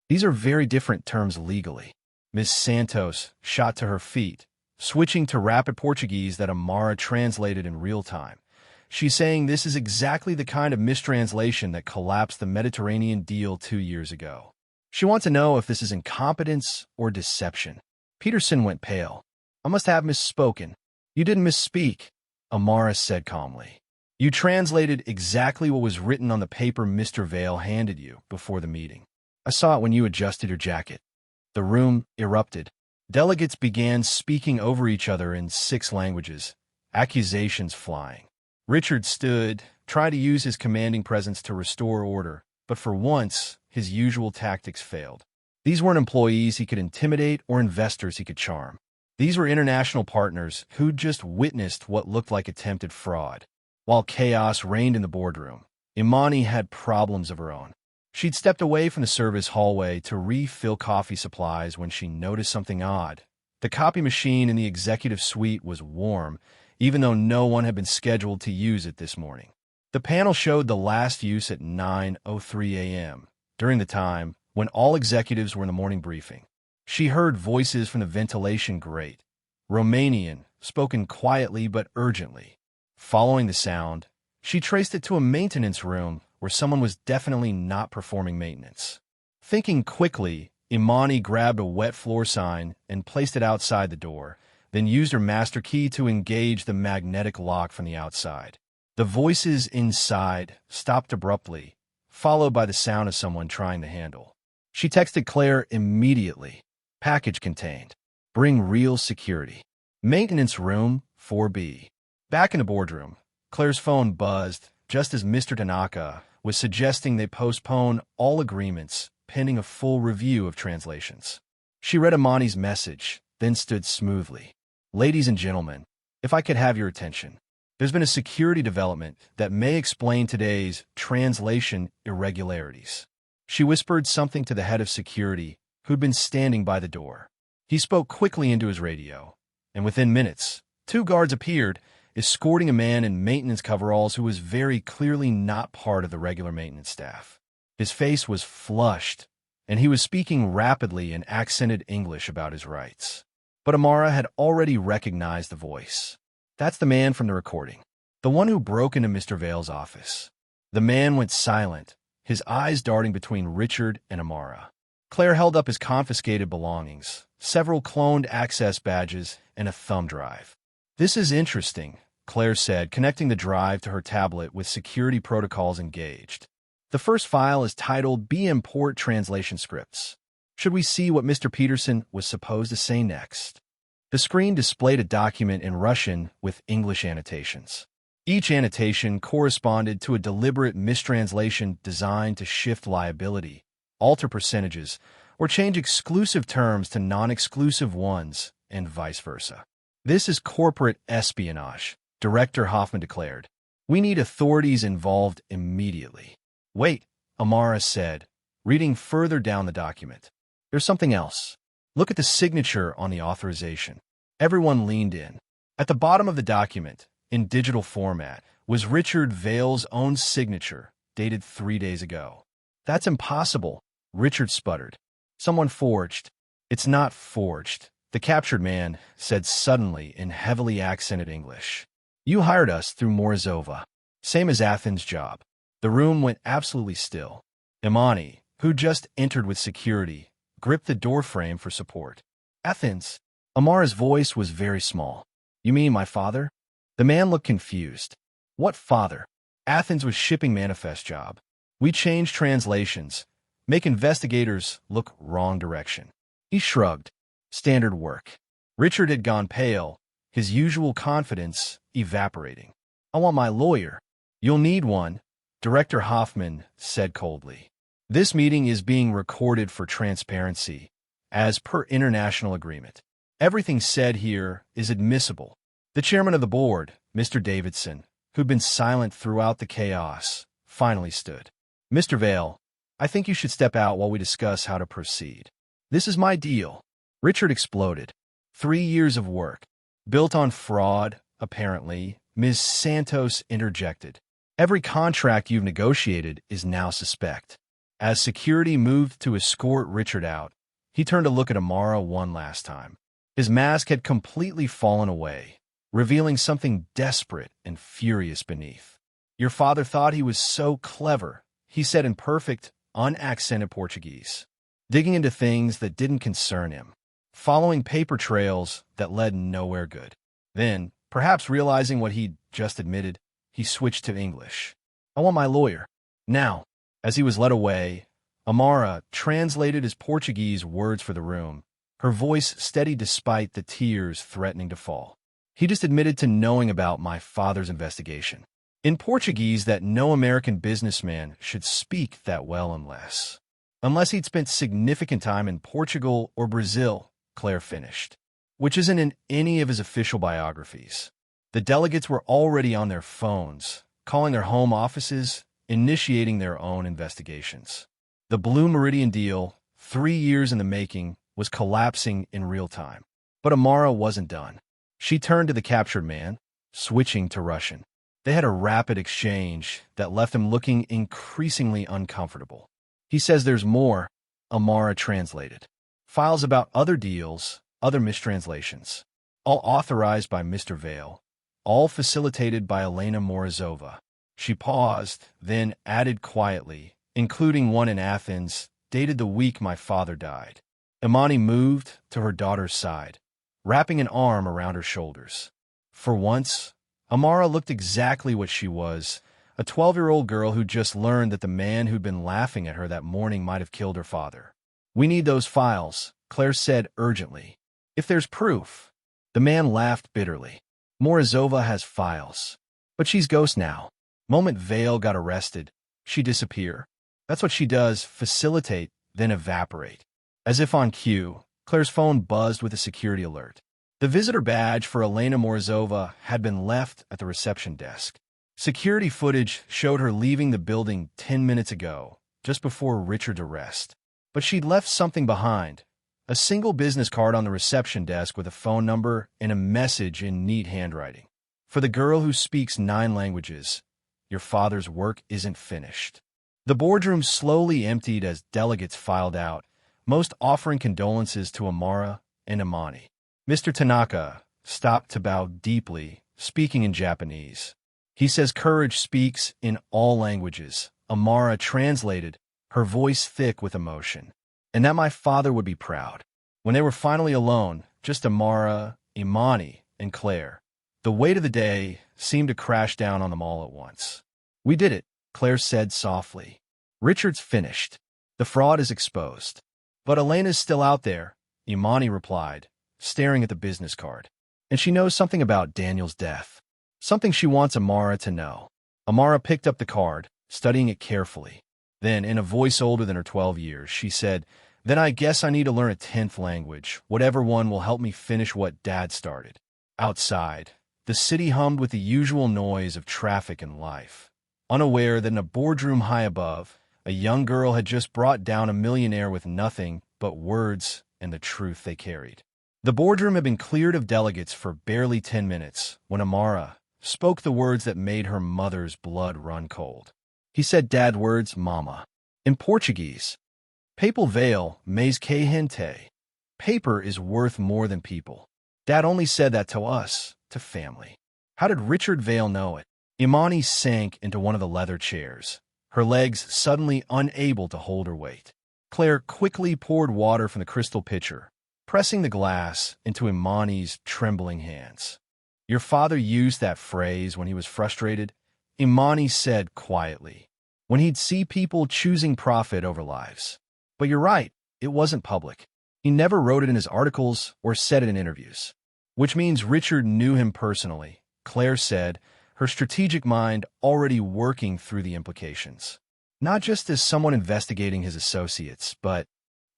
These are very different terms legally. Ms. Santos shot to her feet, switching to rapid Portuguese that Amara translated in real time. She's saying this is exactly the kind of mistranslation that collapsed the Mediterranean deal 2 years ago. She wants to know if this is incompetence or deception. Peterson went pale. I must have misspoken. You didn't misspeak, Amara said calmly. You translated exactly what was written on the paper Mr. Vale handed you before the meeting. I saw it when you adjusted your jacket. The room erupted. Delegates began speaking over each other in 6 languages, accusations flying. Richard stood, tried to use his commanding presence to restore order, but for once, his usual tactics failed. These weren't employees he could intimidate or investors he could charm. These were international partners who'd just witnessed what looked like attempted fraud. While chaos reigned in the boardroom, Imani had problems of her own. She'd stepped away from the service hallway to refill coffee supplies when she noticed something odd. The copy machine in the executive suite was warm, even though no one had been scheduled to use it this morning. The panel showed the last use at 9:03 a.m., during the time when all executives were in the morning briefing. She heard voices from the ventilation grate, Romanian, spoken quietly but urgently. Following the sound, she traced it to a maintenance room where someone was definitely not performing maintenance. Thinking quickly, Imani grabbed a wet floor sign and placed it outside the door, then used her master key to engage the magnetic lock from the outside. The voices inside stopped abruptly, followed by the sound of someone trying the handle. She texted Claire immediately. Package contained. Bring real security. Maintenance room 4B. Back in the boardroom, Claire's phone buzzed just as Mr. Tanaka was suggesting they postpone all agreements pending a full review of translations. She read Imani's message, then stood smoothly. Ladies and gentlemen, if I could have your attention. There's been a security development that may explain today's translation irregularities. She whispered something to the head of security, who'd been standing by the door. He spoke quickly into his radio, and within minutes, 2 guards appeared, escorting a man in maintenance coveralls who was very clearly not part of the regular maintenance staff. His face was flushed, and he was speaking rapidly in accented English about his rights. But Amara had already recognized the voice. That's the man from the recording, the one who broke into Mr. Vale's office. The man went silent, his eyes darting between Richard and Amara. Claire held up his confiscated belongings, several cloned access badges, and a thumb drive. This is interesting, Claire said, connecting the drive to her tablet with security protocols engaged. The first file is titled BM Port Translation Scripts. Should we see what Mr. Peterson was supposed to say next? The screen displayed a document in Russian with English annotations. Each annotation corresponded to a deliberate mistranslation designed to shift liability, alter percentages, or change exclusive terms to non-exclusive ones, and vice versa. This is corporate espionage, Director Hoffman declared. We need authorities involved immediately. Wait, Amara said, reading further down the document. There's something else. Look at the signature on the authorization. Everyone leaned in. At the bottom of the document, in digital format, was Richard Vale's own signature, dated 3 days ago. That's impossible, Richard sputtered. Someone forged. It's not forged, the captured man said suddenly in heavily accented English. You hired us through Morozova. Same as Athens' job. The room went absolutely still. Imani, who just entered with security, gripped the doorframe for support. Athens. Amara's voice was very small. You mean my father? The man looked confused. What father? Athens was shipping manifest job. We change translations, make investigators look wrong direction. He shrugged. Standard work. Richard had gone pale, his usual confidence evaporating. I want my lawyer. You'll need one, Director Hoffman said coldly. This meeting is being recorded for transparency, as per international agreement. Everything said here is admissible. The chairman of the board, Mr. Davidson, who'd been silent throughout the chaos, finally stood. Mr. Vale, I think you should step out while we discuss how to proceed. This is my deal. Richard exploded. 3 years of work. Built on fraud, apparently, Ms. Santos interjected. Every contract you've negotiated is now suspect. As security moved to escort Richard out, he turned to look at Amara one last time. His mask had completely fallen away, revealing something desperate and furious beneath. Your father thought he was so clever, he said in perfect, unaccented Portuguese, digging into things that didn't concern him, following paper trails that led nowhere good. Then, perhaps realizing what he'd just admitted, he switched to English. I want my lawyer. Now. As he was led away, Amara translated his Portuguese words for the room, her voice steady despite the tears threatening to fall. He just admitted to knowing about my father's investigation. In Portuguese, that no American businessman should speak that well unless he'd spent significant time in Portugal or Brazil, Claire finished, which isn't in any of his official biographies. The delegates were already on their phones, calling their home offices, initiating their own investigations. The Blue Meridian deal, 3 years in the making, was collapsing in real time. But Amara wasn't done. She turned to the captured man, switching to Russian. They had a rapid exchange that left him looking increasingly uncomfortable. He says there's more, Amara translated. Files about other deals, other mistranslations. All authorized by Mr. Vale. All facilitated by Elena Morozova. She paused, then added quietly, including one in Athens, dated the week my father died. Imani moved to her daughter's side, wrapping an arm around her shoulders. For once, Amara looked exactly what she was, a 12-year-old girl who just learned that the man who'd been laughing at her that morning might have killed her father. We need those files, Claire said urgently. If there's proof. The man laughed bitterly. Morozova has files. But she's ghost now. Moment Vale got arrested, she'd disappear. That's what she does, facilitate, then evaporate. As if on cue, Claire's phone buzzed with a security alert. The visitor badge for Elena Morozova had been left at the reception desk. Security footage showed her leaving the building 10 minutes ago, just before Richard's arrest. But she'd left something behind. A single business card on the reception desk with a phone number and a message in neat handwriting. For the girl who speaks 9 languages, your father's work isn't finished. The boardroom slowly emptied as delegates filed out, most offering condolences to Amara and Imani. Mr. Tanaka stopped to bow deeply, speaking in Japanese. He says courage speaks in all languages. Amara translated, her voice thick with emotion. And that my father would be proud. When they were finally alone, just Amara, Imani, and Claire, the weight of the day seemed to crash down on them all at once. We did it, Claire said softly. Richard's finished. The fraud is exposed. But Elena's still out there, Imani replied, staring at the business card. And she knows something about Daniel's death. Something she wants Amara to know. Amara picked up the card, studying it carefully. Then, in a voice older than her 12 years, she said, Then I guess I need to learn a 10th language, whatever one will help me finish what Dad started. Outside, the city hummed with the usual noise of traffic and life, unaware that in a boardroom high above, a young girl had just brought down a millionaire with nothing but words and the truth they carried. The boardroom had been cleared of delegates for barely 10 minutes when Amara spoke the words that made her mother's blood run cold. He said Dad words, Mama. In Portuguese, Papal Vale, mais que gente. Paper is worth more than people. Dad only said that to us, to family. How did Richard Vale know it? Imani sank into one of the leather chairs, her legs suddenly unable to hold her weight. Claire quickly poured water from the crystal pitcher, pressing the glass into Imani's trembling hands. Your father used that phrase when he was frustrated, Imani said quietly, when he'd see people choosing profit over lives. But you're right, it wasn't public. He never wrote it in his articles or said it in interviews. Which means Richard knew him personally, Claire said, her strategic mind already working through the implications. Not just as someone investigating his associates, but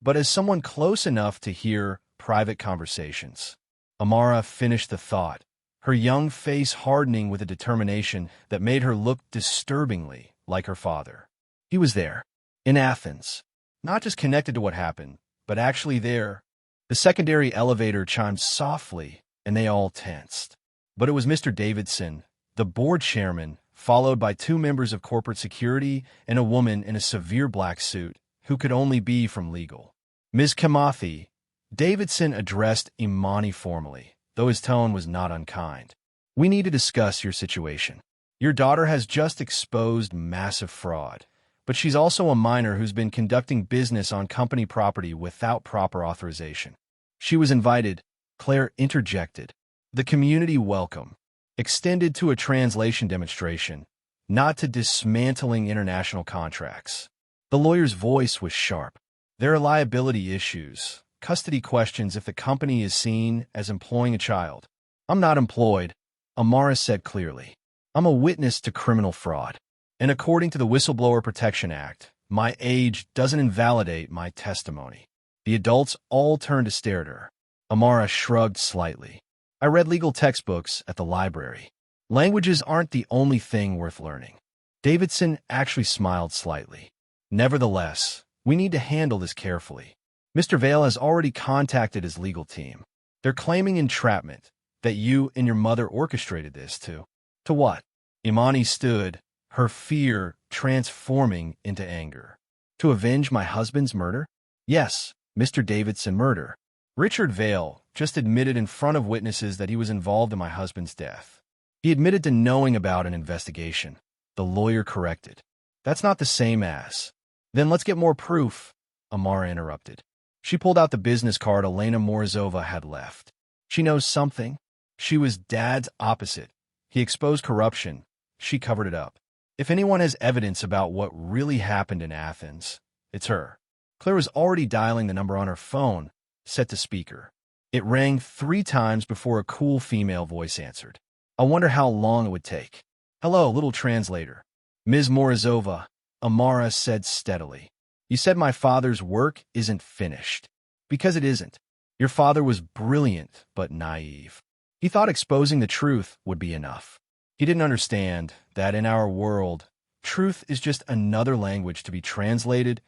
as someone close enough to hear private conversations. Amara finished the thought, her young face hardening with a determination that made her look disturbingly like her father. He was there, in Athens, not just connected to what happened, but actually there. The secondary elevator chimed softly, and they all tensed. But it was Mr. Davidson, the board chairman, followed by two members of corporate security and a woman in a severe black suit, who could only be from legal. Ms. Kimathi, Davidson addressed Imani formally, though his tone was not unkind. We need to discuss your situation. Your daughter has just exposed massive fraud, but she's also a minor who's been conducting business on company property without proper authorization. She was invited, Claire interjected. The community welcome, extended to a translation demonstration, not to dismantling international contracts. The lawyer's voice was sharp. There are liability issues, custody questions if the company is seen as employing a child. I'm not employed, Amara said clearly. I'm a witness to criminal fraud. And according to the Whistleblower Protection Act, my age doesn't invalidate my testimony. The adults all turned to stare at her. Amara shrugged slightly. I read legal textbooks at the library. Languages aren't the only thing worth learning. Davidson actually smiled slightly. Nevertheless, we need to handle this carefully. Mr. Vale has already contacted his legal team. They're claiming entrapment, that you and your mother orchestrated this to what? Imani stood, her fear transforming into anger. To avenge my husband's murder? Yes, Mr. Davidson, murder. Richard Vale just admitted in front of witnesses that he was involved in my husband's death. He admitted to knowing about an investigation. The lawyer corrected. That's not the same as. Then let's get more proof, Amara interrupted. She pulled out the business card Elena Morozova had left. She knows something. She was Dad's opposite. He exposed corruption. She covered it up. If anyone has evidence about what really happened in Athens, it's her. Claire was already dialing the number on her phone, set to speaker. It rang 3 times before a cool female voice answered. I wonder how long it would take. Hello, little translator. Ms. Morozova, Amara said steadily. You said my father's work isn't finished. Because it isn't. Your father was brilliant but naive. He thought exposing the truth would be enough. He didn't understand that in our world, truth is just another language to be translated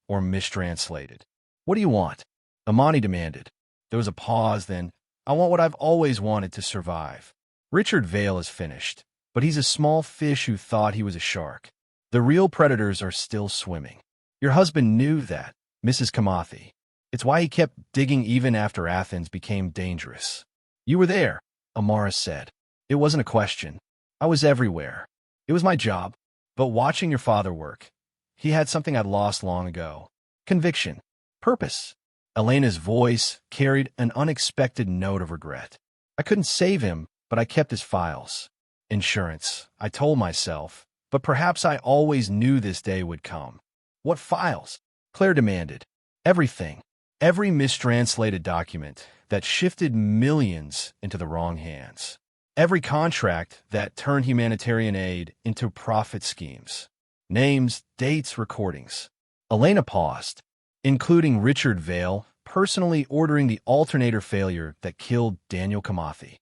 or mistranslated. What do you want? Imani demanded. There was a pause, then, I want what I've always wanted to survive. Richard Vale is finished, but he's a small fish who thought he was a shark. The real predators are still swimming. Your husband knew that, Mrs. Kimathi. It's why he kept digging even after Athens became dangerous. You were there, Amara said. It wasn't a question. I was everywhere. It was my job. But watching your father work, he had something I'd lost long ago. Conviction. Purpose. Elena's voice carried an unexpected note of regret. I couldn't save him, but I kept his files. Insurance, I told myself, but perhaps I always knew this day would come. What files? Claire demanded. Everything. Every mistranslated document that shifted millions into the wrong hands. Every contract that turned humanitarian aid into profit schemes. Names, dates, recordings. Elena paused, including Richard Vale personally ordering the alternator failure that killed Daniel Kimathi.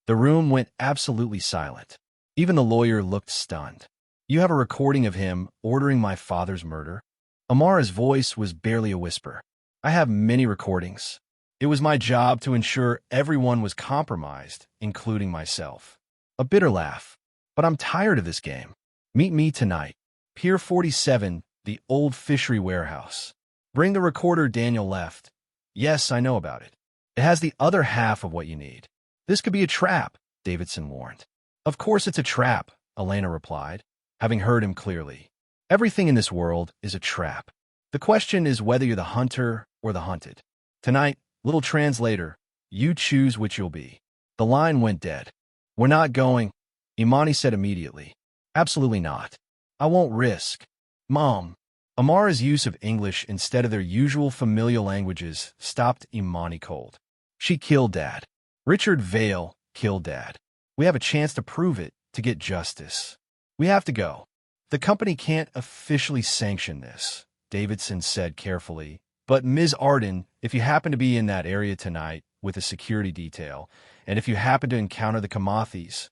The room went absolutely silent. Even the lawyer looked stunned. You have a recording of him ordering my father's murder? Amara's voice was barely a whisper. I have many recordings. It was my job to ensure everyone was compromised, including myself. A bitter laugh. But I'm tired of this game. Meet me tonight. Pier 47, the old fishery warehouse. Bring the recorder Daniel left. Yes, I know about it. It has the other half of what you need. This could be a trap, Davidson warned. Of course it's a trap, Elena replied, having heard him clearly. Everything in this world is a trap. The question is whether you're the hunter or the hunted. Tonight, little translator, you choose which you'll be. The line went dead. We're not going, Imani said immediately. Absolutely not. I won't risk. Mom. Amara's use of English instead of their usual familial languages stopped Imani cold. She killed Dad. Richard Vale killed Dad. We have a chance to prove it, to get justice. We have to go. The company can't officially sanction this, Davidson said carefully. But Ms. Arden, if you happen to be in that area tonight with a security detail, and if you happen to encounter the Kimathis,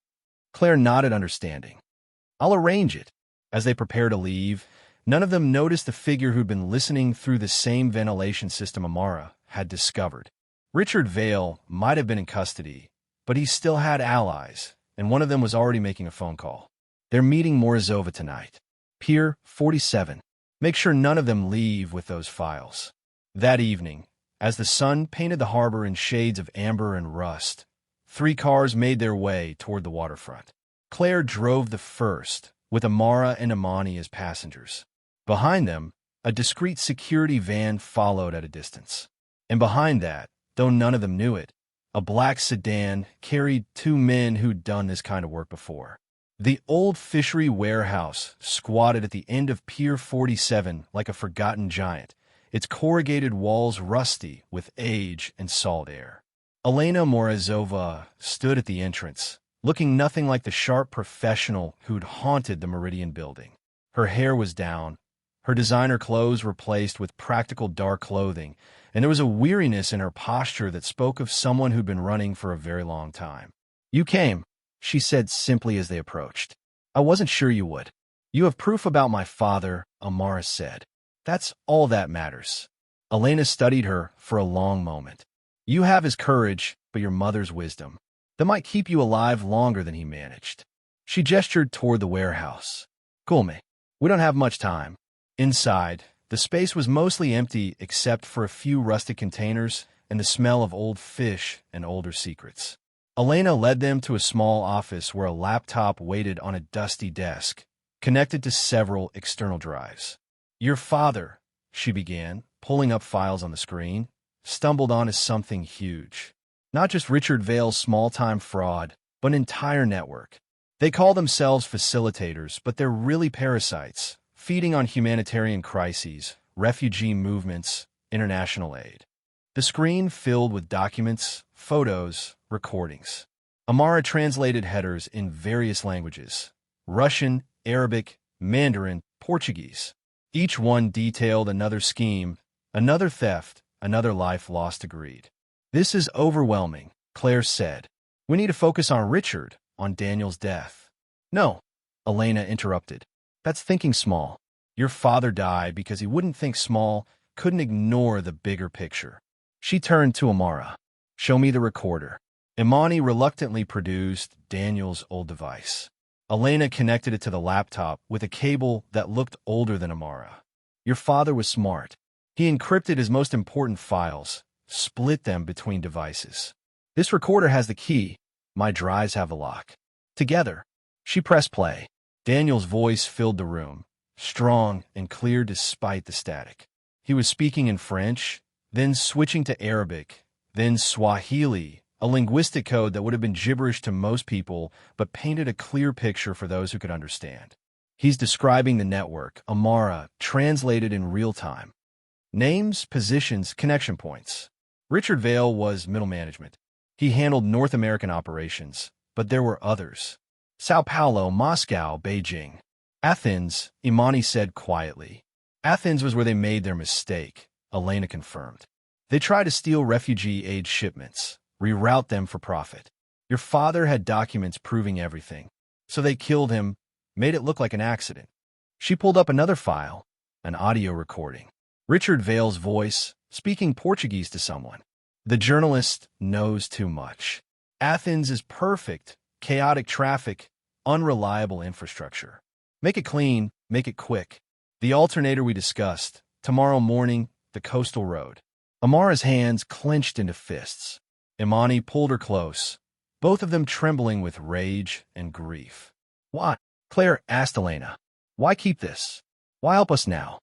Claire nodded understanding. I'll arrange it. As they prepare to leave, none of them noticed the figure who'd been listening through the same ventilation system Amara had discovered. Richard Vale might have been in custody, but he still had allies, and one of them was already making a phone call. They're meeting Morozova tonight. Pier 47. Make sure none of them leave with those files. That evening, as the sun painted the harbor in shades of amber and rust, 3 cars made their way toward the waterfront. Claire drove the first, with Amara and Imani as passengers. Behind them, a discreet security van followed at a distance. And behind that, though none of them knew it, a black sedan carried 2 men who'd done this kind of work before. The old fishery warehouse squatted at the end of Pier 47 like a forgotten giant, its corrugated walls rusty with age and salt air. Elena Morozova stood at the entrance, looking nothing like the sharp professional who'd haunted the Meridian building. Her hair was down, her designer clothes replaced with practical dark clothing, and there was a weariness in her posture that spoke of someone who'd been running for a very long time. You came, she said simply as they approached. I wasn't sure you would. You have proof about my father, Amara said. That's all that matters. Elena studied her for a long moment. You have his courage, but your mother's wisdom. That might keep you alive longer than he managed. She gestured toward the warehouse. Kulme, we don't have much time. Inside, the space was mostly empty except for a few rustic containers and the smell of old fish and older secrets. Elena led them to a small office where a laptop waited on a dusty desk, connected to several external drives. Your father, she began, pulling up files on the screen, stumbled onto something huge. Not just Richard Vale's small-time fraud, but an entire network. They call themselves facilitators, but they're really parasites, feeding on humanitarian crises, refugee movements, international aid. The screen filled with documents, photos, recordings. Amara translated headers in various languages: Russian, Arabic, Mandarin, Portuguese. Each one detailed another scheme, another theft, another life lost to greed. This is overwhelming, Claire said. We need to focus on Richard, on Daniel's death. No, Elena interrupted. That's thinking small. Your father died because he wouldn't think small, couldn't ignore the bigger picture. She turned to Amara. Show me the recorder. Imani reluctantly produced Daniel's old device. Elena connected it to the laptop with a cable that looked older than Amara. Your father was smart. He encrypted his most important files, split them between devices. This recorder has the key. My drives have the lock. Together. She pressed play. Daniel's voice filled the room, strong and clear despite the static. He was speaking in French, then switching to Arabic, then Swahili, a linguistic code that would have been gibberish to most people, but painted a clear picture for those who could understand. He's describing the network, Amara, translated in real time. Names, positions, connection points. Richard Vale was middle management. He handled North American operations, but there were others. Sao Paulo, Moscow, Beijing. Athens, Imani said quietly. Athens was where they made their mistake, Elena confirmed. They tried to steal refugee aid shipments, reroute them for profit. Your father had documents proving everything, so they killed him, made it look like an accident. She pulled up another file, an audio recording. Richard Vale's voice, speaking Portuguese to someone. The journalist knows too much. Athens is perfect, chaotic traffic, unreliable infrastructure. Make it clean, make it quick. The alternator we discussed, tomorrow morning, the coastal road. Amara's hands clenched into fists. Imani pulled her close, both of them trembling with rage and grief. Why? Claire asked Elena. Why keep this? Why help us now?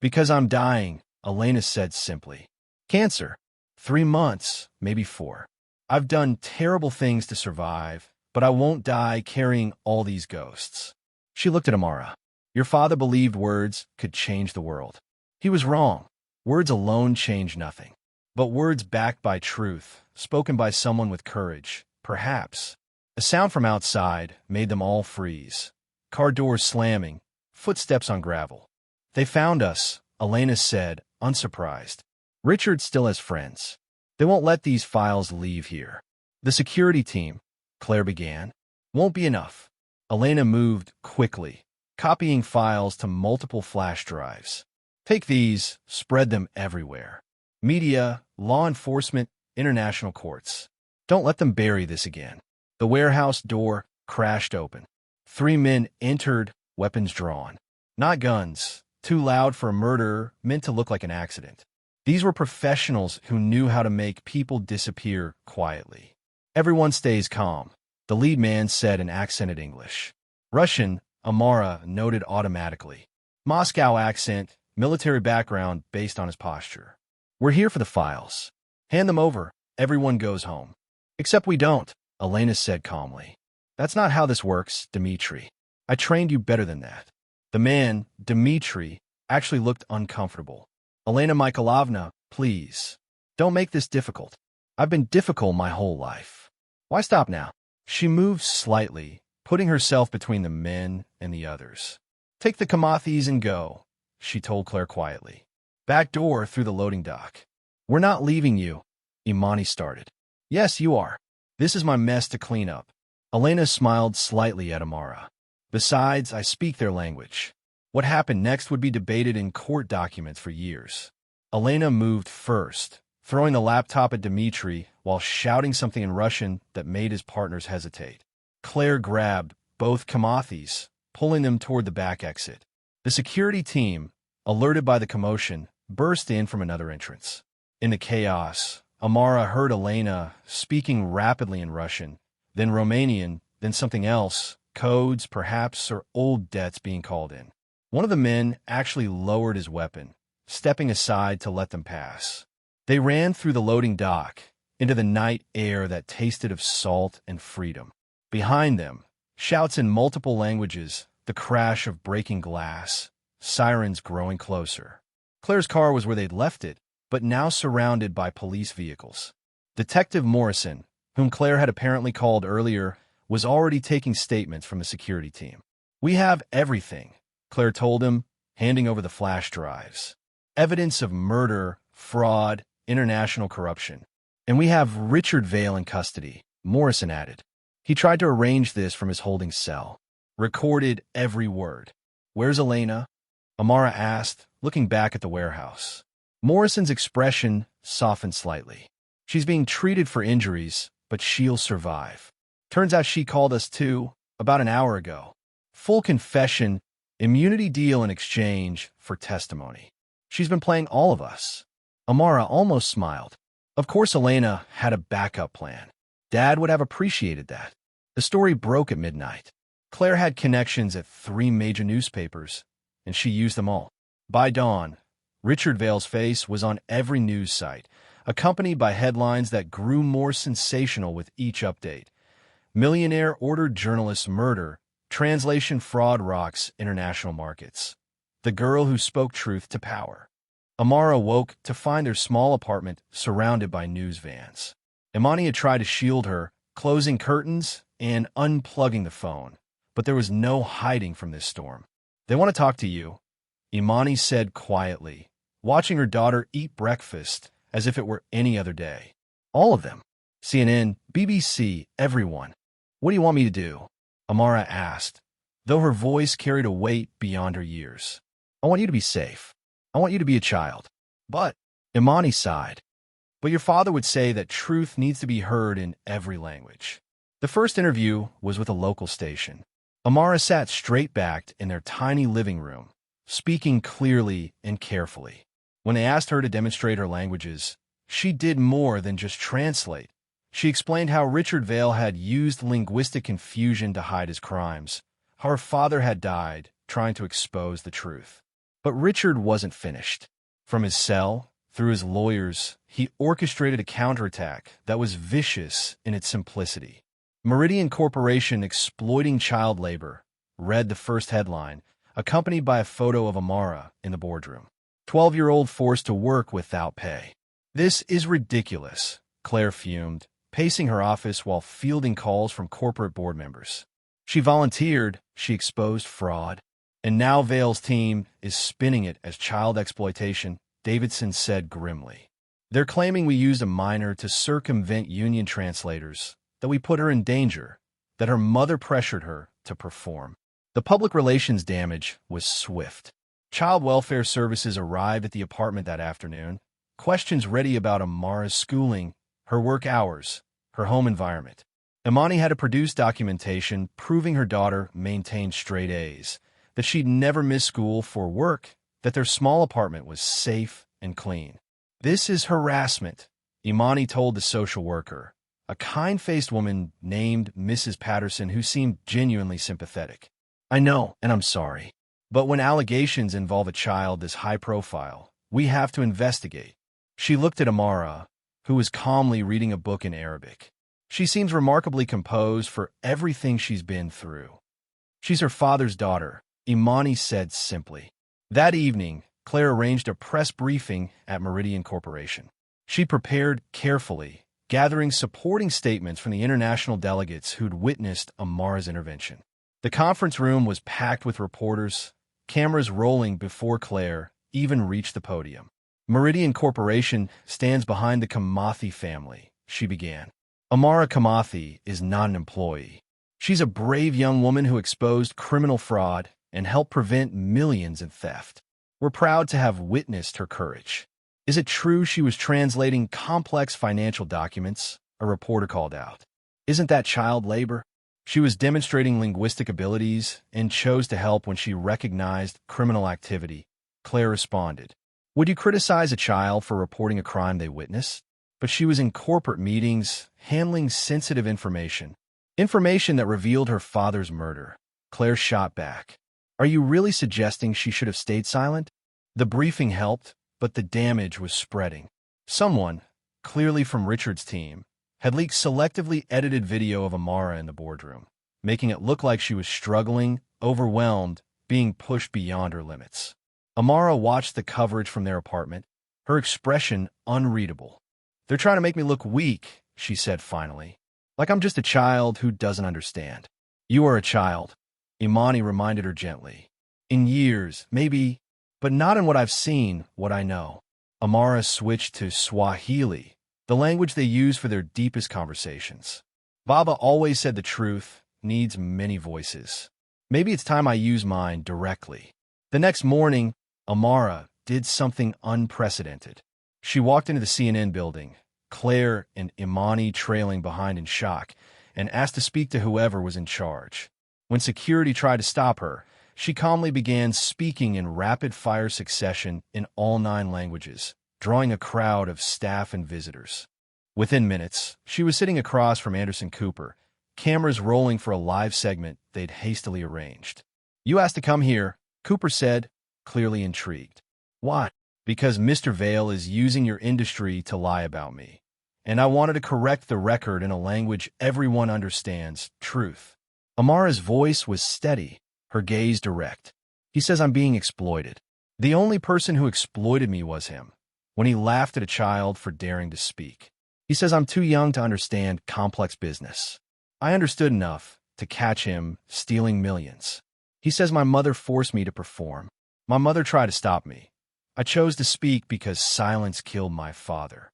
Because I'm dying, Elena said simply. Cancer. 3 months, maybe 4. I've done terrible things to survive, but I won't die carrying all these ghosts. She looked at Amara. Your father believed words could change the world. He was wrong. Words alone change nothing. But words backed by truth, spoken by someone with courage, perhaps. A sound from outside made them all freeze. Car doors slamming, footsteps on gravel. They found us, Elena said, unsurprised. Richard still has friends. They won't let these files leave here. The security team, Claire began, won't be enough. Elena moved quickly, copying files to multiple flash drives. Take these, spread them everywhere. Media, law enforcement, international courts. Don't let them bury this again. The warehouse door crashed open. 3 men entered, weapons drawn. Not guns, too loud for a murder, meant to look like an accident. These were professionals who knew how to make people disappear quietly. Everyone stays calm, the lead man said in accented English. Russian, Amara noted automatically. Moscow accent, military background based on his posture. We're here for the files. Hand them over, everyone goes home. Except we don't, Elena said calmly. That's not how this works, Dmitri. I trained you better than that. The man, Dmitri, actually looked uncomfortable. Elena Mikhailovna, please. Don't make this difficult. I've been difficult my whole life. Why stop now? She moved slightly, putting herself between the men and the others. Take the Kimathis and go, she told Claire quietly. Back door through the loading dock. We're not leaving you, Imani started. Yes, you are. This is my mess to clean up. Elena smiled slightly at Amara. Besides, I speak their language. What happened next would be debated in court documents for years. Elena moved first, throwing the laptop at Dmitri while shouting something in Russian that made his partners hesitate. Claire grabbed both Kimathis, pulling them toward the back exit. The security team, alerted by the commotion, burst in from another entrance. In the chaos, Amara heard Elena speaking rapidly in Russian, then Romanian, then something else, codes, perhaps, or old debts being called in. One of the men actually lowered his weapon, stepping aside to let them pass. They ran through the loading dock, into the night air that tasted of salt and freedom. Behind them, shouts in multiple languages, the crash of breaking glass, sirens growing closer. Claire's car was where they'd left it, but now surrounded by police vehicles. Detective Morrison, whom Claire had apparently called earlier, was already taking statements from the security team. We have everything, Claire told him, handing over the flash drives. Evidence of murder, fraud, international corruption. And we have Richard Vale in custody, Morrison added. He tried to arrange this from his holding cell. Recorded every word. Where's Elena? Amara asked, looking back at the warehouse. Morrison's expression softened slightly. She's being treated for injuries, but she'll survive. Turns out she called us too, about an hour ago. Full confession, immunity deal in exchange for testimony. She's been playing all of us. Amara almost smiled. Of course Elena had a backup plan. Dad would have appreciated that. The story broke at midnight. Claire had connections at 3 major newspapers, and she used them all. By dawn, Richard Vale's face was on every news site, accompanied by headlines that grew more sensational with each update. Millionaire ordered journalist murder, translation fraud rocks international markets. The girl who spoke truth to power. Amara woke to find their small apartment surrounded by news vans. Imani had tried to shield her, closing curtains and unplugging the phone, but there was no hiding from this storm. They want to talk to you, Imani said quietly, watching her daughter eat breakfast as if it were any other day. All of them. CNN, BBC, everyone. What do you want me to do? Amara asked, though her voice carried a weight beyond her years. I want you to be safe. I want you to be a child. But, Imani sighed. But your father would say that truth needs to be heard in every language. The first interview was with a local station. Amara sat straight-backed in their tiny living room, speaking clearly and carefully. When they asked her to demonstrate her languages, she did more than just translate. She explained how Richard Vale had used linguistic confusion to hide his crimes, how her father had died trying to expose the truth. But Richard wasn't finished. From his cell, through his lawyers, he orchestrated a counterattack that was vicious in its simplicity. Meridian Corporation exploiting child labor, read the first headline, accompanied by a photo of Amara in the boardroom. 12-year-old forced to work without pay. This is ridiculous, Claire fumed, pacing her office while fielding calls from corporate board members. She volunteered, she exposed fraud. And now Vale's team is spinning it as child exploitation, Davidson said grimly. They're claiming we used a minor to circumvent union translators, that we put her in danger, that her mother pressured her to perform. The public relations damage was swift. Child welfare services arrived at the apartment that afternoon, questions ready about Amara's schooling, her work hours, her home environment. Imani had to produce documentation proving her daughter maintained straight A's, that she'd never missed school for work, that their small apartment was safe and clean. This is harassment, Imani told the social worker, a kind-faced woman named Mrs. Patterson who seemed genuinely sympathetic. I know, and I'm sorry. But when allegations involve a child this high profile, we have to investigate. She looked at Amara, who was calmly reading a book in Arabic. She seems remarkably composed for everything she's been through. She's her father's daughter, Imani said simply. That evening, Claire arranged a press briefing at Meridian Corporation. She prepared carefully, gathering supporting statements from the international delegates who'd witnessed Amara's intervention. The conference room was packed with reporters, cameras rolling before Claire even reached the podium. Meridian Corporation stands behind the Kimathi family, she began. Amara Kimathi is not an employee. She's a brave young woman who exposed criminal fraud and helped prevent millions in theft. We're proud to have witnessed her courage. Is it true she was translating complex financial documents? A reporter called out. Isn't that child labor? She was demonstrating linguistic abilities and chose to help when she recognized criminal activity. Claire responded. Would you criticize a child for reporting a crime they witnessed? But she was in corporate meetings, handling sensitive information. Information that revealed her father's murder. Claire shot back. Are you really suggesting she should have stayed silent? The briefing helped, but the damage was spreading. Someone, clearly from Richard's team, had leaked selectively edited video of Amara in the boardroom, making it look like she was struggling, overwhelmed, being pushed beyond her limits. Amara watched the coverage from their apartment, her expression unreadable. They're trying to make me look weak, she said finally. Like I'm just a child who doesn't understand. You are a child, Imani reminded her gently. In years, maybe, but not in what I've seen, what I know. Amara switched to Swahili, the language they use for their deepest conversations. Baba always said the truth needs many voices. Maybe it's time I use mine directly. The next morning, Amara did something unprecedented. She walked into the CNN building, Claire and Imani trailing behind in shock, and asked to speak to whoever was in charge. When security tried to stop her, she calmly began speaking in rapid-fire succession in all 9 languages, drawing a crowd of staff and visitors. Within minutes, she was sitting across from Anderson Cooper, cameras rolling for a live segment they'd hastily arranged. You asked to come here, Cooper said, clearly intrigued. Why? Because Mr. Vale is using your industry to lie about me. And I wanted to correct the record in a language everyone understands, truth. Amara's voice was steady, her gaze direct. He says I'm being exploited. The only person who exploited me was him, when he laughed at a child for daring to speak. He says I'm too young to understand complex business. I understood enough to catch him stealing millions. He says my mother forced me to perform. My mother tried to stop me. I chose to speak because silence killed my father.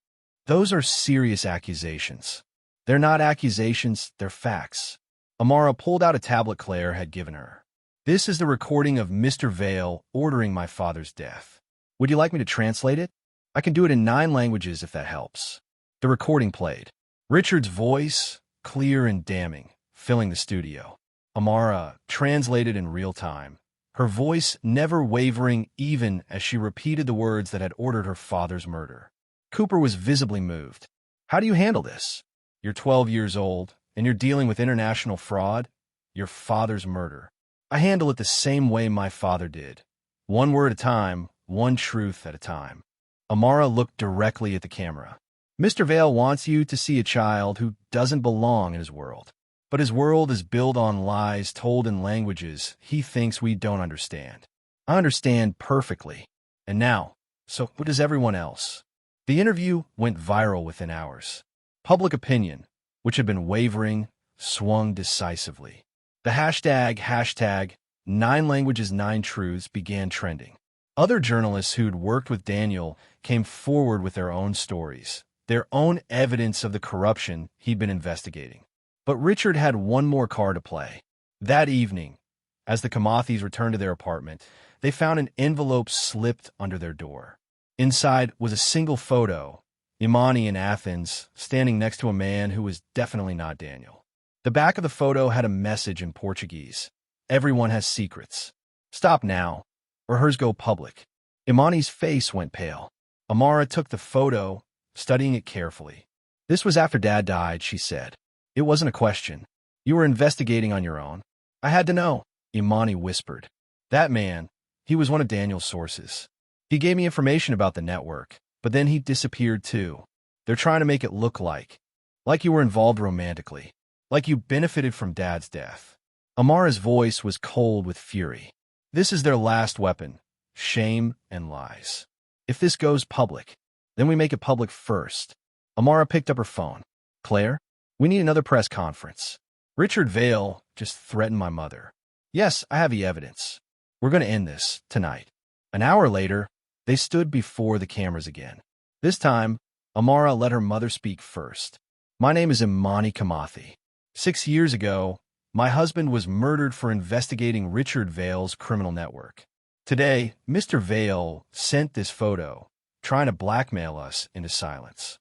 Those are serious accusations. They're not accusations, they're facts. Amara pulled out a tablet Claire had given her. This is the recording of Mr. Vale ordering my father's death. Would you like me to translate it? I can do it in 9 languages if that helps. The recording played. Richard's voice, clear and damning, filling the studio. Amara translated in real time, her voice never wavering even as she repeated the words that had ordered her father's murder. Cooper was visibly moved. How do you handle this? You're 12 years old, and you're dealing with international fraud, your father's murder. I handle it the same way my father did. 1 word at a time, 1 truth at a time. Amara looked directly at the camera. Mr. Vale wants you to see a child who doesn't belong in his world. But his world is built on lies told in languages he thinks we don't understand. I understand perfectly. And now, so what does everyone else? The interview went viral within hours. Public opinion, which had been wavering, swung decisively. The hashtag 9 languages 9 truths began trending. Other journalists who'd worked with Daniel came forward with their own stories, their own evidence of the corruption he'd been investigating. But Richard had one more card to play. That evening, as the Kimathis returned to their apartment, they found an envelope slipped under their door. Inside was a single photo, Imani in Athens, standing next to a man who was definitely not Daniel. The back of the photo had a message in Portuguese. Everyone has secrets. Stop now, or hers go public. Imani's face went pale. Amara took the photo, studying it carefully. This was after Dad died, she said. It wasn't a question. You were investigating on your own. I had to know, Imani whispered. That man, he was one of Daniel's sources. He gave me information about the network, but then he disappeared too. They're trying to make it look like you were involved romantically, like you benefited from Dad's death. Amara's voice was cold with fury. This is their last weapon, shame and lies. If this goes public, then we make it public first. Amara picked up her phone. Claire, we need another press conference. Richard Vale just threatened my mother. Yes, I have the evidence. We're going to end this tonight. An hour later, they stood before the cameras again. This time, Amara let her mother speak first. My name is Amara Kimathi. 6 years ago, my husband was murdered for investigating Richard Vale's criminal network. Today, Mr. Vale sent this photo, trying to blackmail us into silence.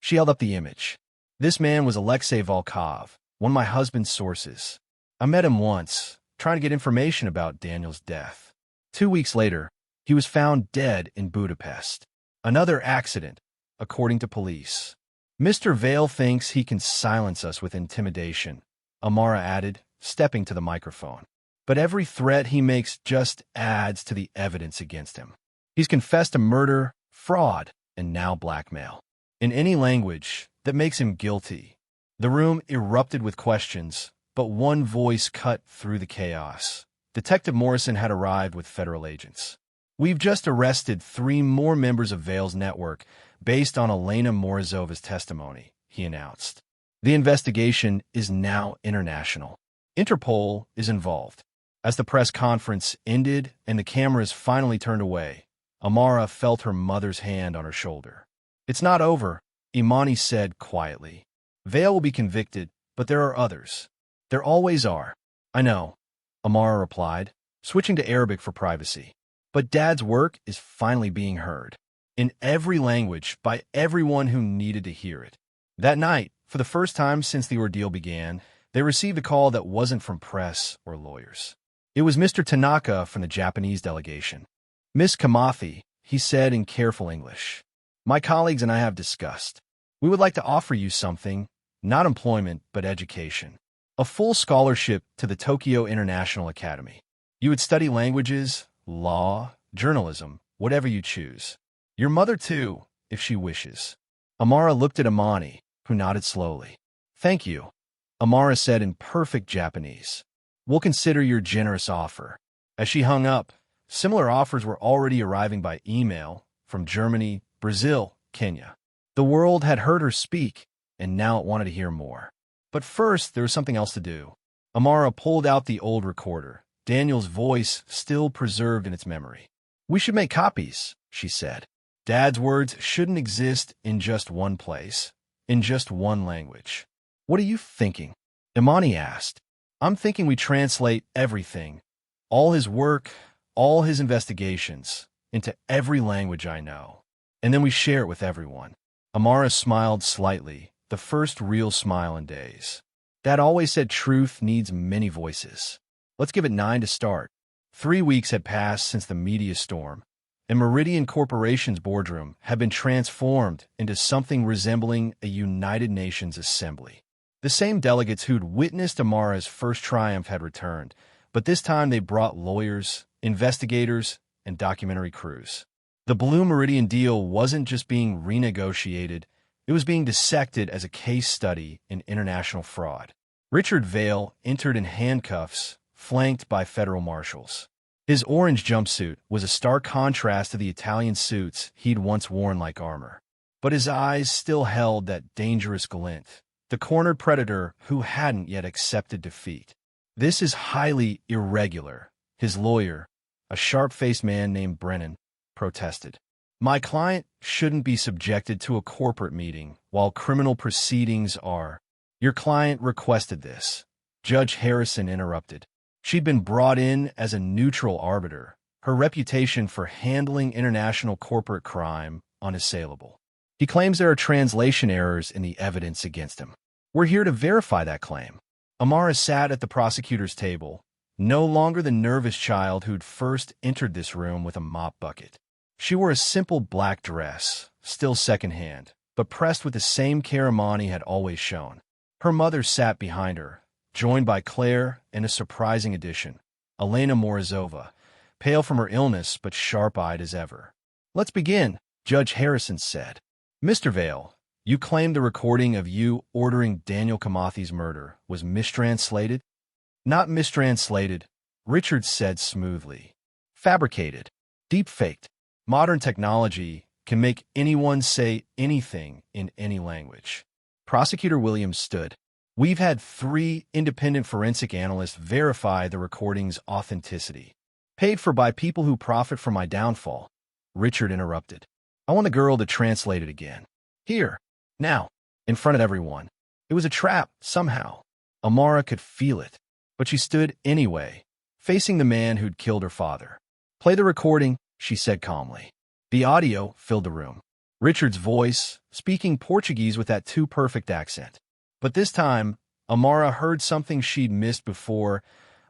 She held up the image. This man was Alexei Volkov, one of my husband's sources. I met him once, trying to get information about Daniel's death. 2 weeks later, he was found dead in Budapest. Another accident, according to police. Mr. Vale thinks he can silence us with intimidation, Amara added, stepping to the microphone. But every threat he makes just adds to the evidence against him. He's confessed to murder, fraud, and now blackmail. In any language that makes him guilty. The room erupted with questions, but one voice cut through the chaos. Detective Morrison had arrived with federal agents. We've just arrested 3 more members of Vale's network based on Elena Morizova's testimony, he announced. The investigation is now international. Interpol is involved. As the press conference ended and the cameras finally turned away, Amara felt her mother's hand on her shoulder. It's not over, Imani said quietly. Vale will be convicted, but there are others. There always are. I know, Amara replied, switching to Arabic for privacy. But Dad's work is finally being heard. In every language, by everyone who needed to hear it. That night, for the first time since the ordeal began, they received a call that wasn't from press or lawyers. It was Mr. Tanaka from the Japanese delegation. Miss Kimathi, he said in careful English. My colleagues and I have discussed. We would like to offer you something, not employment, but education. A full scholarship to the Tokyo International Academy. You would study languages, law, journalism, whatever you choose. Your mother, too, if she wishes. Amara looked at Imani, who nodded slowly. Thank you, Amara said in perfect Japanese. We'll consider your generous offer. As she hung up, similar offers were already arriving by email from Germany, Brazil, Kenya. The world had heard her speak, and now it wanted to hear more. But first, there was something else to do. Amara pulled out the old recorder, Daniel's voice still preserved in its memory. We should make copies, she said. Dad's words shouldn't exist in just one place, in just one language. What are you thinking? Imani asked. I'm thinking we translate everything, all his work, all his investigations, into every language I know. And then we share it with everyone. Amara smiled slightly, the first real smile in days. Dad always said truth needs many voices. Let's give it 9 to start. 3 weeks had passed since the media storm, and Meridian Corporation's boardroom had been transformed into something resembling a United Nations assembly. The same delegates who'd witnessed Amara's first triumph had returned, but this time they brought lawyers, investigators, and documentary crews. The Blue Meridian deal wasn't just being renegotiated, it was being dissected as a case study in international fraud. Richard Vale entered in handcuffs, flanked by federal marshals. His orange jumpsuit was a stark contrast to the Italian suits he'd once worn like armor. But his eyes still held that dangerous glint, the cornered predator who hadn't yet accepted defeat. "This is highly irregular," his lawyer, a sharp-faced man named Brennan, protested. "My client shouldn't be subjected to a corporate meeting while criminal proceedings are." "Your client requested this," Judge Harrison interrupted. She'd been brought in as a neutral arbiter, her reputation for handling international corporate crime unassailable. "He claims there are translation errors in the evidence against him. We're here to verify that claim." Amara sat at the prosecutor's table, no longer the nervous child who'd first entered this room with a mop bucket. She wore a simple black dress, still secondhand, but pressed with the same care Amani had always shown. Her mother sat behind her, joined by Claire and a surprising addition, Elena Morozova, pale from her illness but sharp-eyed as ever. "Let's begin," Judge Harrison said. "Mr. Vale, you claim the recording of you ordering Daniel Kimathi's murder was mistranslated?" "Not mistranslated," Richard said smoothly. "Fabricated. Deep-faked. Modern technology can make anyone say anything in any language." Prosecutor Williams stood. "We've had 3 independent forensic analysts verify the recording's authenticity. Paid for by people who profit from my downfall," Richard interrupted. "I want the girl to translate it again. Here. Now. In front of everyone. It was a trap, somehow." Amara could feel it, but she stood anyway, facing the man who'd killed her father. "Play the recording," she said calmly. The audio filled the room. Richard's voice, speaking Portuguese with that too-perfect accent. But this time, Amara heard something she'd missed before,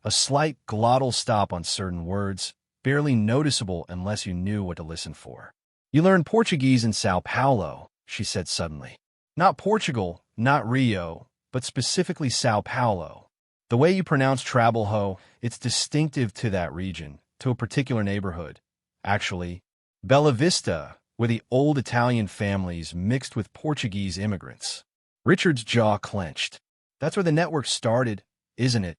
a slight glottal stop on certain words, barely noticeable unless you knew what to listen for. "You learned Portuguese in Sao Paulo," she said suddenly. "Not Portugal, not Rio, but specifically Sao Paulo. The way you pronounce Trabalho, it's distinctive to that region, to a particular neighborhood. Actually, Bella Vista, where the old Italian families mixed with Portuguese immigrants." Richard's jaw clenched. "That's where the network started, isn't it?"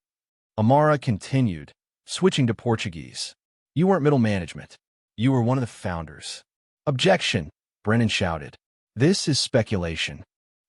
Amara continued, switching to Portuguese. "You weren't middle management. You were one of the founders." "Objection," Brennan shouted. "This is speculation."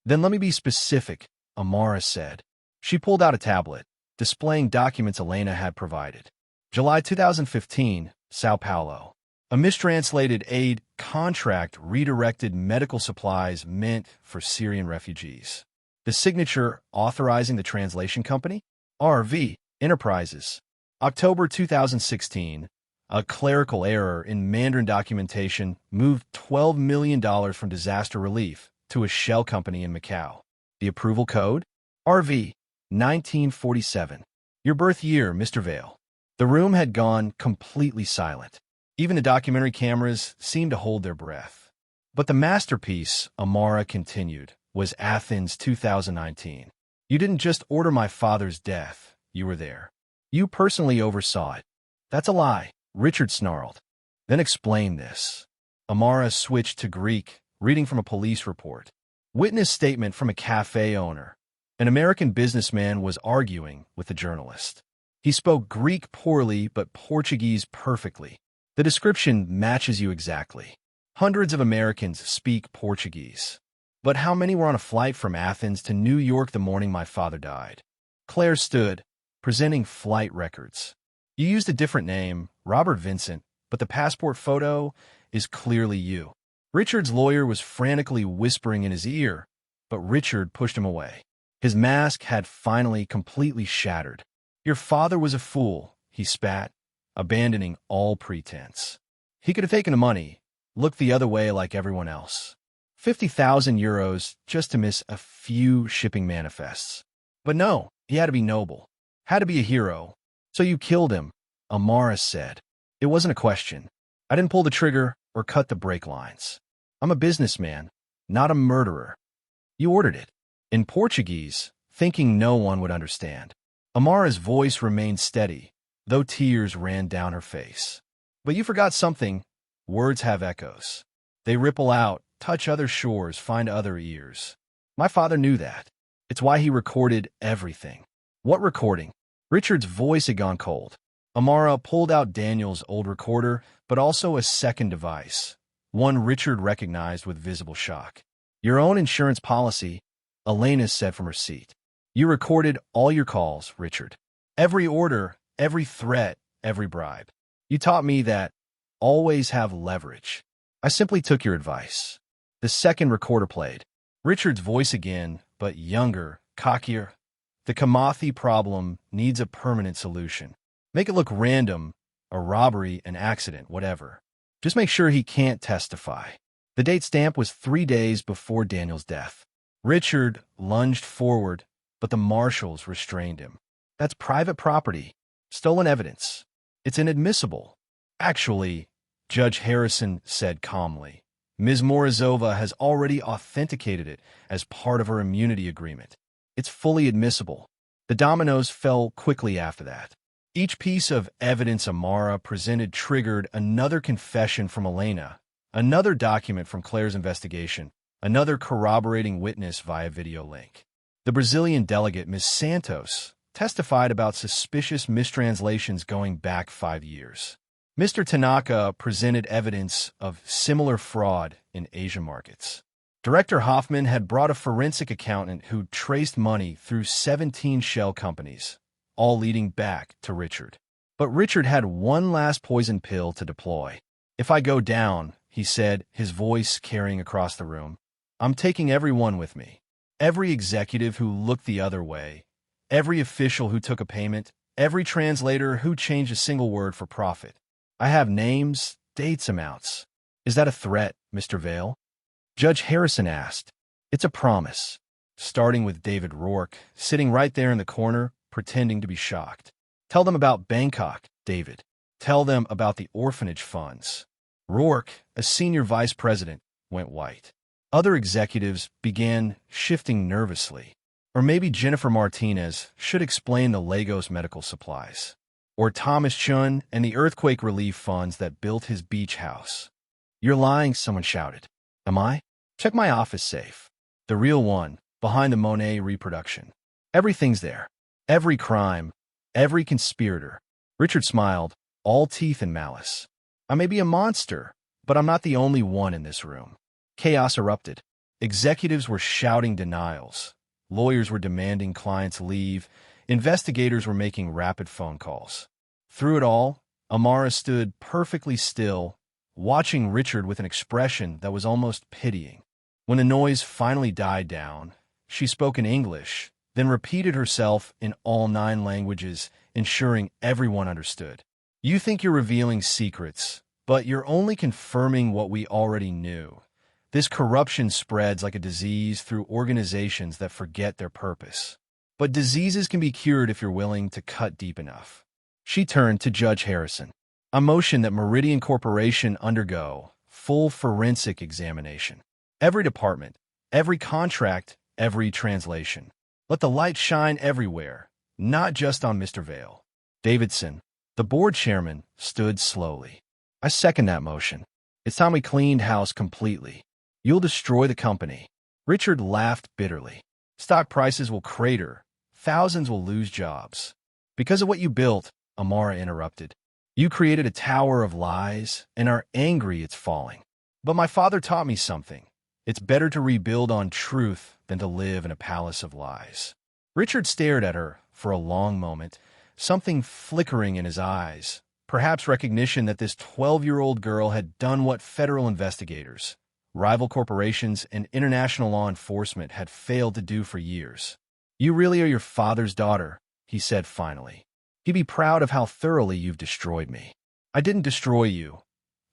"Then let me be specific," Amara said. She pulled out a tablet, displaying documents Elena had provided. July 2015, Sao Paulo. A mistranslated aid contract redirected medical supplies meant for Syrian refugees. The signature authorizing the translation company? RV Enterprises. October 2016, a clerical error in Mandarin documentation moved $12 million from disaster relief to a shell company in Macau. The approval code? RV 1947. Your birth year, Mr. Vale. The room had gone completely silent. Even the documentary cameras seemed to hold their breath. But the masterpiece, Amara continued, was Athens 2019. "You didn't just order my father's death. You were there. You personally oversaw it." "That's a lie," Richard snarled. "Then explain this." Amara switched to Greek, reading from a police report. Witness statement from a cafe owner. An American businessman was arguing with the journalist. He spoke Greek poorly but Portuguese perfectly. The description matches you exactly. Hundreds of Americans speak Portuguese. But how many were on a flight from Athens to New York the morning my father died? Claire stood, presenting flight records. You used a different name, Robert Vincent, but the passport photo is clearly you. Richard's lawyer was frantically whispering in his ear, but Richard pushed him away. His mask had finally completely shattered. "Your father was a fool," he spat, abandoning all pretense. He could have taken the money, looked the other way like everyone else. 50,000 euros just to miss a few shipping manifests. But no, he had to be noble. Had to be a hero. "So you killed him," Amara said. "It wasn't a question. I didn't pull the trigger or cut the brake lines. I'm a businessman, not a murderer." "You ordered it." In Portuguese, thinking no one would understand. Amara's voice remained steady, though tears ran down her face. "But you forgot something. Words have echoes. They ripple out, touch other shores, find other ears. My father knew that. It's why he recorded everything. What recording? Richard's voice had gone cold. Amara pulled out Daniel's old recorder, but also a second device, one Richard recognized with visible shock. Your own insurance policy, Elena said from her seat. You recorded all your calls, Richard. Every order, every threat, every bribe. You taught me that always have leverage. I simply took your advice. The second recorder played. Richard's voice again, but younger, cockier. The Kimathi problem needs a permanent solution. Make it look random, a robbery, an accident, whatever. Just make sure he can't testify. The date stamp was 3 days before Daniel's death. Richard lunged forward, but the marshals restrained him. That's private property. Stolen evidence. It's inadmissible. Actually, Judge Harrison said calmly, Ms. Morozova has already authenticated it as part of her immunity agreement. It's fully admissible. The dominoes fell quickly after that. Each piece of evidence Amara presented triggered another confession from Elena, another document from Claire's investigation, another corroborating witness via video link. The Brazilian delegate, Ms. Santos, testified about suspicious mistranslations going back 5 years. Mr. Tanaka presented evidence of similar fraud in Asian markets. Director Hoffman had brought a forensic accountant who traced money through 17 shell companies, all leading back to Richard. But Richard had one last poison pill to deploy. If I go down, he said, his voice carrying across the room, I'm taking everyone with me. Every executive who looked the other way, every official who took a payment, every translator who changed a single word for profit. I have names, dates, amounts. Is that a threat, Mr. Vale? Judge Harrison asked. It's a promise. Starting with David Rourke, sitting right there in the corner, pretending to be shocked. Tell them about Bangkok, David. Tell them about the orphanage funds. Rourke, a senior vice president, went white. Other executives began shifting nervously. Or maybe Jennifer Martinez should explain the Lagos medical supplies. Or Thomas Chun and the earthquake relief funds that built his beach house. You're lying, someone shouted. Am I? Check my office safe. The real one, behind the Monet reproduction. Everything's there. Every crime, every conspirator. Richard smiled, all teeth and malice. I may be a monster, but I'm not the only one in this room. Chaos erupted. Executives were shouting denials. Lawyers were demanding clients leave. Investigators were making rapid phone calls. Through it all, Amara stood perfectly still, watching Richard with an expression that was almost pitying. When the noise finally died down, she spoke in English, then repeated herself in all 9 languages, ensuring everyone understood. You think you're revealing secrets, but you're only confirming what we already knew. This corruption spreads like a disease through organizations that forget their purpose. But diseases can be cured if you're willing to cut deep enough. She turned to Judge Harrison. I motion that Meridian Corporation undergo full forensic examination. Every department, every contract, every translation. Let the light shine everywhere, not just on Mr. Vale. Davidson, the board chairman, stood slowly. I second that motion. It's time we cleaned house completely. You'll destroy the company. Richard laughed bitterly. Stock prices will crater. Thousands will lose jobs. Because of what you built, Amara interrupted. You created a tower of lies and are angry it's falling. But my father taught me something. It's better to rebuild on truth than to live in a palace of lies. Richard stared at her for a long moment, something flickering in his eyes, perhaps recognition that this 12-year-old girl had done what federal investigators, rival corporations, and international law enforcement had failed to do for years. You really are your father's daughter, he said finally. He'd be proud of how thoroughly you've destroyed me. I didn't destroy you,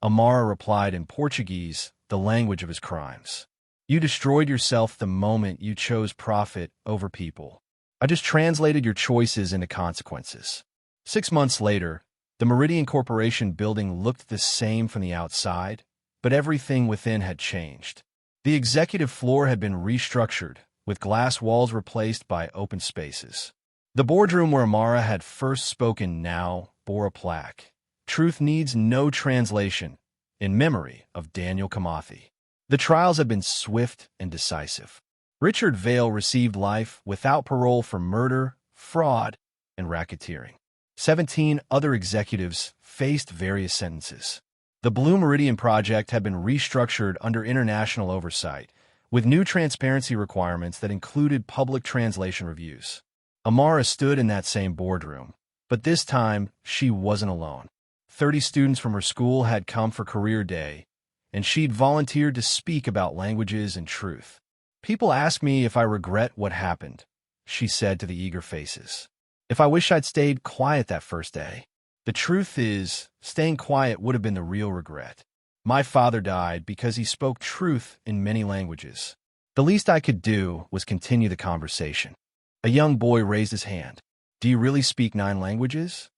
Amara replied in Portuguese, the language of his crimes. You destroyed yourself the moment you chose profit over people. I just translated your choices into consequences. 6 months later, the Meridian Corporation building looked the same from the outside, but everything within had changed. The executive floor had been restructured, with glass walls replaced by open spaces. The boardroom where Amara had first spoken now bore a plaque. Truth needs no translation, in memory of Daniel Kimathi. The trials had been swift and decisive. Richard Vale received life without parole for murder, fraud, and racketeering. 17 other executives faced various sentences. The Blue Meridian project had been restructured under international oversight, with new transparency requirements that included public translation reviews. Amara stood in that same boardroom, but this time she wasn't alone. 30 students from her school had come for career day, and she'd volunteered to speak about languages and truth. "People ask me if I regret what happened," she said to the eager faces. "If I wish I'd stayed quiet that first day. The truth is, staying quiet would have been the real regret. My father died because he spoke truth in many languages. The least I could do was continue the conversation." A young boy raised his hand. "Do you really speak 9 languages?"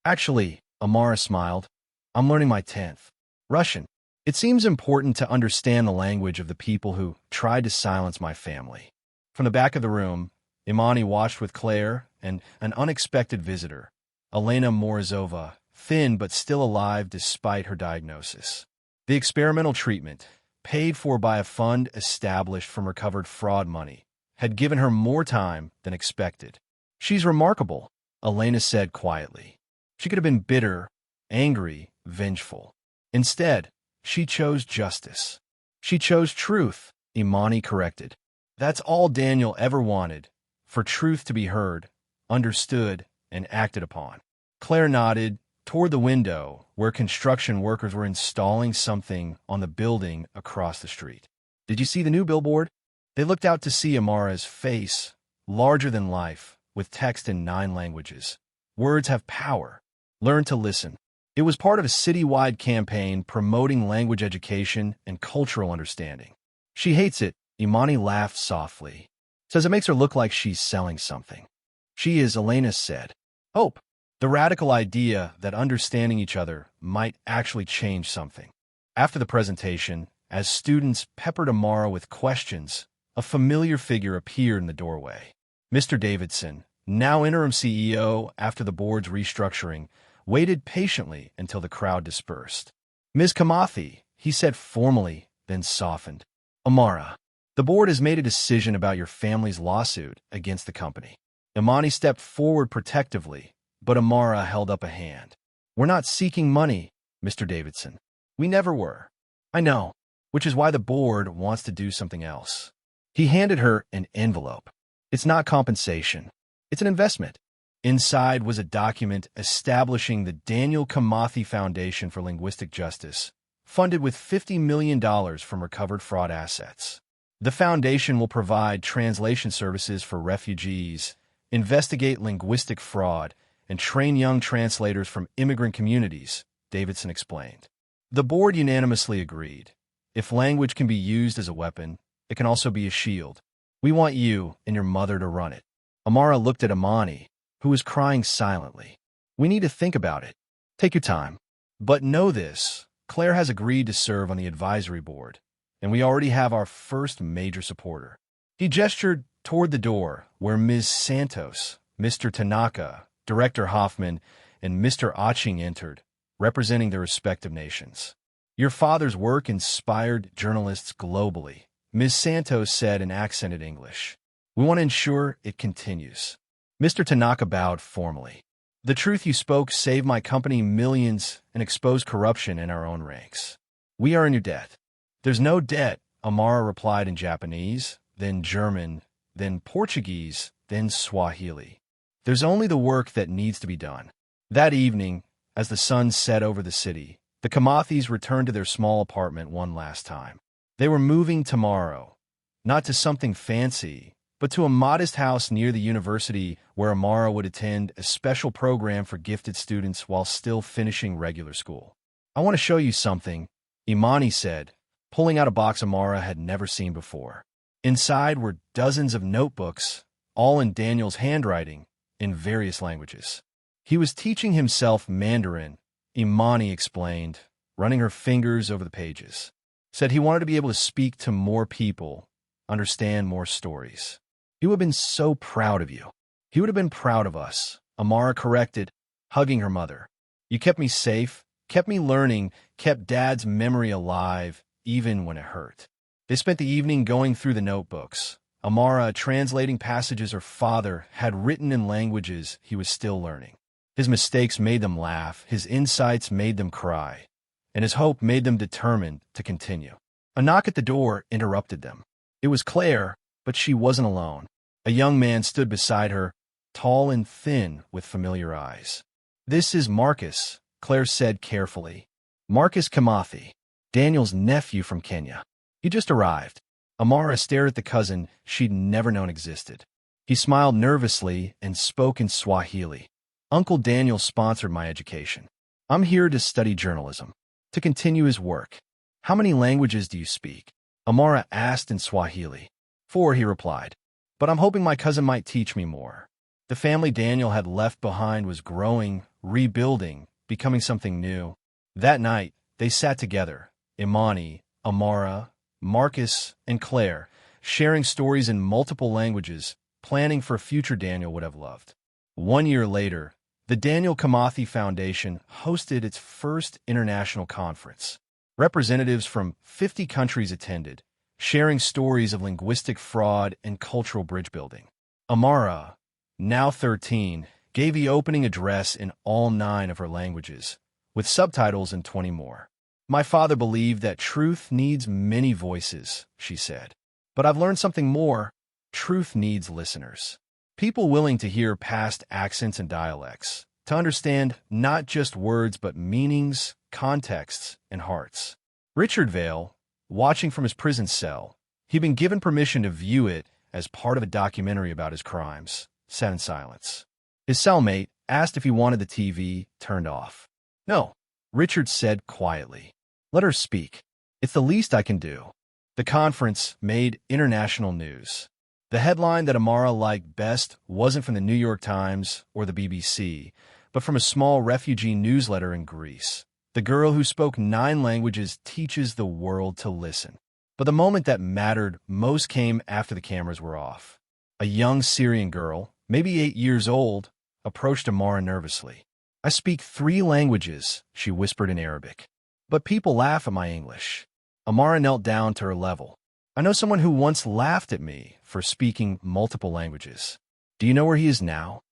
"Actually," Amara smiled, "I'm learning my 10th. Russian. It seems important to understand the language of the people who tried to silence my family." From the back of the room, Imani watched with Claire and an unexpected visitor, Elena Morozova, thin but still alive despite her diagnosis. The experimental treatment, paid for by a fund established from recovered fraud money, had given her more time than expected. "She's remarkable," Elena said quietly. She could have been bitter, angry, vengeful. Instead, she chose justice. "She chose truth," Imani corrected. "That's all Daniel ever wanted, for truth to be heard, understood, and acted upon." Claire nodded toward the window where construction workers were installing something on the building across the street. "Did you see the new billboard?" They looked out to see Amara's face, larger than life, with text in 9 languages. "Words have power. Learn to listen." It was part of a citywide campaign promoting language education and cultural understanding. "She hates it," Imani laughed softly. "Says it makes her look like she's selling something." "She is," Elena said. "Hope. The radical idea that understanding each other might actually change something." After the presentation, as students peppered Amara with questions, a familiar figure appeared in the doorway. Mr. Davidson, now interim CEO after the board's restructuring, waited patiently until the crowd dispersed. "Ms. Kimathi," he said formally, then softened. "Amara, the board has made a decision about your family's lawsuit against the company." Imani stepped forward protectively, but Amara held up a hand. "We're not seeking money, Mr. Davidson. We never were." "I know, which is why the board wants to do something else." He handed her an envelope. "It's not compensation. It's an investment." Inside was a document establishing the Daniel Kimathi Foundation for Linguistic Justice, funded with $50 million from recovered fraud assets. The foundation will provide translation services for refugees, investigate linguistic fraud, and train young translators from immigrant communities, Davidson explained. The board unanimously agreed. If language can be used as a weapon, it can also be a shield. "We want you and your mother to run it." Amara looked at Imani, who was crying silently. "We need to think about it. Take your time. But know this, Claire has agreed to serve on the advisory board, and we already have our first major supporter." He gestured toward the door where Ms. Santos, Mr. Tanaka, Director Hoffman, and Mr. Aching entered, representing their respective nations. "Your father's work inspired journalists globally," Ms. Santos said in accented English. "We want to ensure it continues." Mr. Tanaka bowed formally. "The truth you spoke saved my company millions and exposed corruption in our own ranks. We are in your debt." "There's no debt," Amara replied in Japanese, then German, then Portuguese, then Swahili. "There's only the work that needs to be done." That evening, as the sun set over the city, the Kimathis returned to their small apartment one last time. They were moving tomorrow, not to something fancy, but to a modest house near the university where Amara would attend a special program for gifted students while still finishing regular school. "I want to show you something," Imani said, pulling out a box Amara had never seen before. Inside were dozens of notebooks, all in Daniel's handwriting, in various languages. He was teaching himself Mandarin, Imani explained, running her fingers over the pages. Said he wanted to be able to speak to more people, understand more stories. "He would have been so proud of you." "He would have been proud of us," Amara corrected, hugging her mother. "You kept me safe, kept me learning, kept Dad's memory alive, even when it hurt." They spent the evening going through the notebooks, Amara translating passages her father had written in languages he was still learning. His mistakes made them laugh, his insights made them cry, and his hope made them determined to continue. A knock at the door interrupted them. It was Claire, but she wasn't alone. A young man stood beside her, tall and thin with familiar eyes. "This is Marcus," Claire said carefully. "Marcus Kimathi, Daniel's nephew from Kenya. He just arrived." Amara stared at the cousin she'd never known existed. He smiled nervously and spoke in Swahili. "Uncle Daniel sponsored my education. I'm here to study journalism, to continue his work." "How many languages do you speak?" Amara asked in Swahili. "4," he replied. "But I'm hoping my cousin might teach me more." The family Daniel had left behind was growing, rebuilding, becoming something new. That night, they sat together, Imani, Amara, Marcus, and Claire, sharing stories in multiple languages, planning for a future Daniel would have loved. 1 year later, the Daniel Kimathi Foundation hosted its first international conference. Representatives from 50 countries attended, sharing stories of linguistic fraud and cultural bridge building. Amara, now 13, gave the opening address in all 9 of her languages, with subtitles in 20 more. "My father believed that truth needs many voices," she said. "But I've learned something more. Truth needs listeners. People willing to hear past accents and dialects, to understand not just words but meanings, contexts, and hearts." Richard Vale, watching from his prison cell, he'd been given permission to view it as part of a documentary about his crimes, sat in silence. His cellmate asked if he wanted the TV turned off. "No," Richard said quietly. "Let her speak. It's the least I can do." The conference made international news. The headline that Amara liked best wasn't from the New York Times or the BBC, but from a small refugee newsletter in Greece. The girl who spoke 9 languages teaches the world to listen. But the moment that mattered most came after the cameras were off. A young Syrian girl, maybe 8 years old, approached Amara nervously. "I speak 3 languages," she whispered in Arabic. "But people laugh at my English." Amara knelt down to her level. "I know someone who once laughed at me for speaking multiple languages. Do you know where he is now?"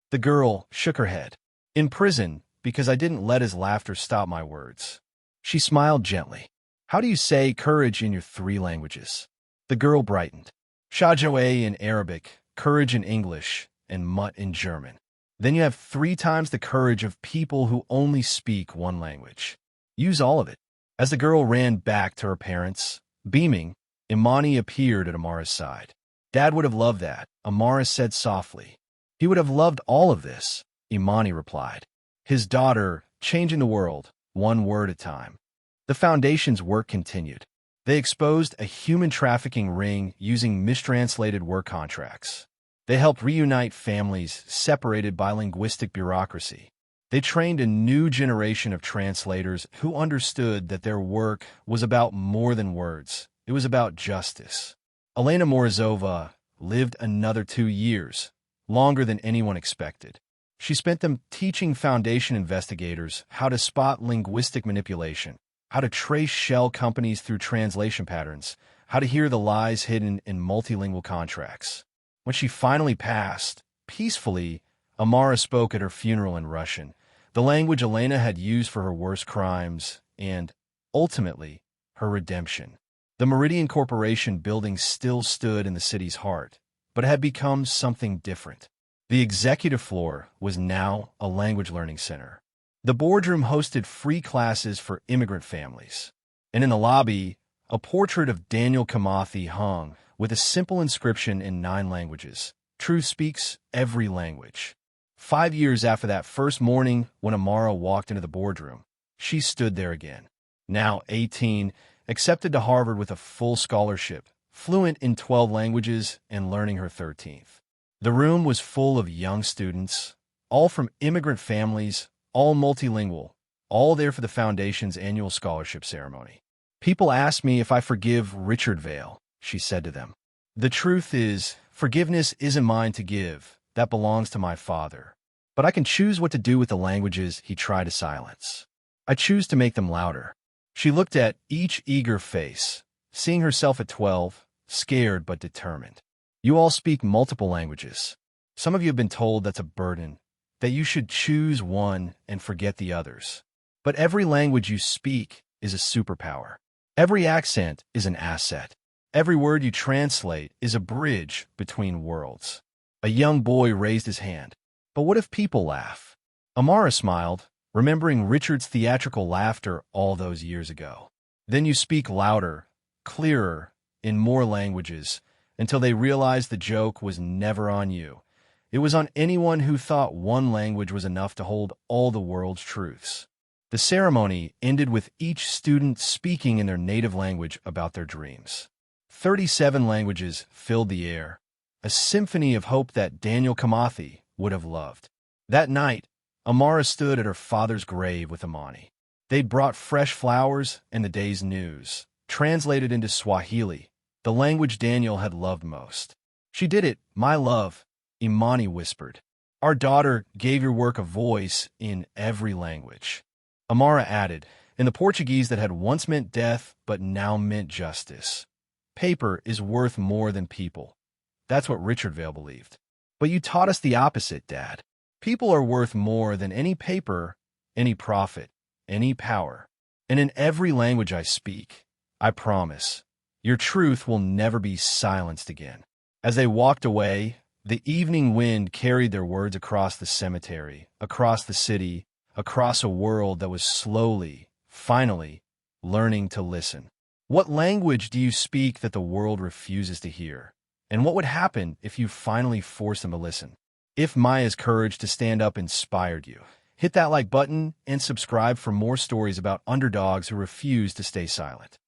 The girl shook her head. "In prison, because I didn't let his laughter stop my words." She smiled gently. "How do you say courage in your 3 languages?" The girl brightened. "Shajoe in Arabic, courage in English, and Mut in German. Then you have 3 times the courage of people who only speak 1 language. Use all of it." As the girl ran back to her parents, beaming, Imani appeared at Amara's side. "Dad would have loved that," Amara said softly. "He would have loved all of this," Imani replied. His daughter, changing the world, 1 word at a time. The foundation's work continued. They exposed a human trafficking ring using mistranslated work contracts. They helped reunite families separated by linguistic bureaucracy. They trained a new generation of translators who understood that their work was about more than words. It was about justice. Elena Morozova lived another 2 years, longer than anyone expected. She spent them teaching Foundation investigators how to spot linguistic manipulation, how to trace shell companies through translation patterns, how to hear the lies hidden in multilingual contracts. When she finally passed, peacefully, Amara spoke at her funeral in Russian, the language Elena had used for her worst crimes and, ultimately, her redemption. The Meridian Corporation building still stood in the city's heart, but had become something different. The executive floor was now a language learning center. The boardroom hosted free classes for immigrant families. And in the lobby, a portrait of Daniel Kimathi hung with a simple inscription in 9 languages. Truth speaks every language. 5 years after that first morning when Amara walked into the boardroom, she stood there again. Now 18, accepted to Harvard with a full scholarship, fluent in 12 languages and learning her 13th. The room was full of young students, all from immigrant families, all multilingual, all there for the Foundation's annual scholarship ceremony. "People ask me if I forgive Richard Vale," she said to them. "The truth is, forgiveness isn't mine to give. That belongs to my father. But I can choose what to do with the languages he tried to silence. I choose to make them louder." She looked at each eager face, seeing herself at 12, scared but determined. You all speak multiple languages. Some of you have been told that's a burden, that you should choose one and forget the others. But every language you speak is a superpower. Every accent is an asset. Every word you translate is a bridge between worlds. A young boy raised his hand. But what if people laugh? Amara smiled, remembering Richard's theatrical laughter all those years ago. Then you speak louder, clearer, in more languages, until they realized the joke was never on you. It was on anyone who thought one language was enough to hold all the world's truths. The ceremony ended with each student speaking in their native language about their dreams. 37 languages filled the air, a symphony of hope that Daniel Kimathi would have loved. That night, Amara stood at her father's grave with Imani. They'd brought fresh flowers and the day's news, translated into Swahili, the language Daniel had loved most. She did it, my love, Imani whispered. Our daughter gave your work a voice in every language. Amara added, in the Portuguese that had once meant death but now meant justice. Paper is worth more than people. That's what Richard Vale believed. But you taught us the opposite, Dad. People are worth more than any paper, any profit, any power. And in every language I speak, I promise, your truth will never be silenced again. As they walked away, the evening wind carried their words across the cemetery, across the city, across a world that was slowly, finally, learning to listen. What language do you speak that the world refuses to hear? And what would happen if you finally forced them to listen? If Maya's courage to stand up inspired you, hit that like button and subscribe for more stories about underdogs who refuse to stay silent.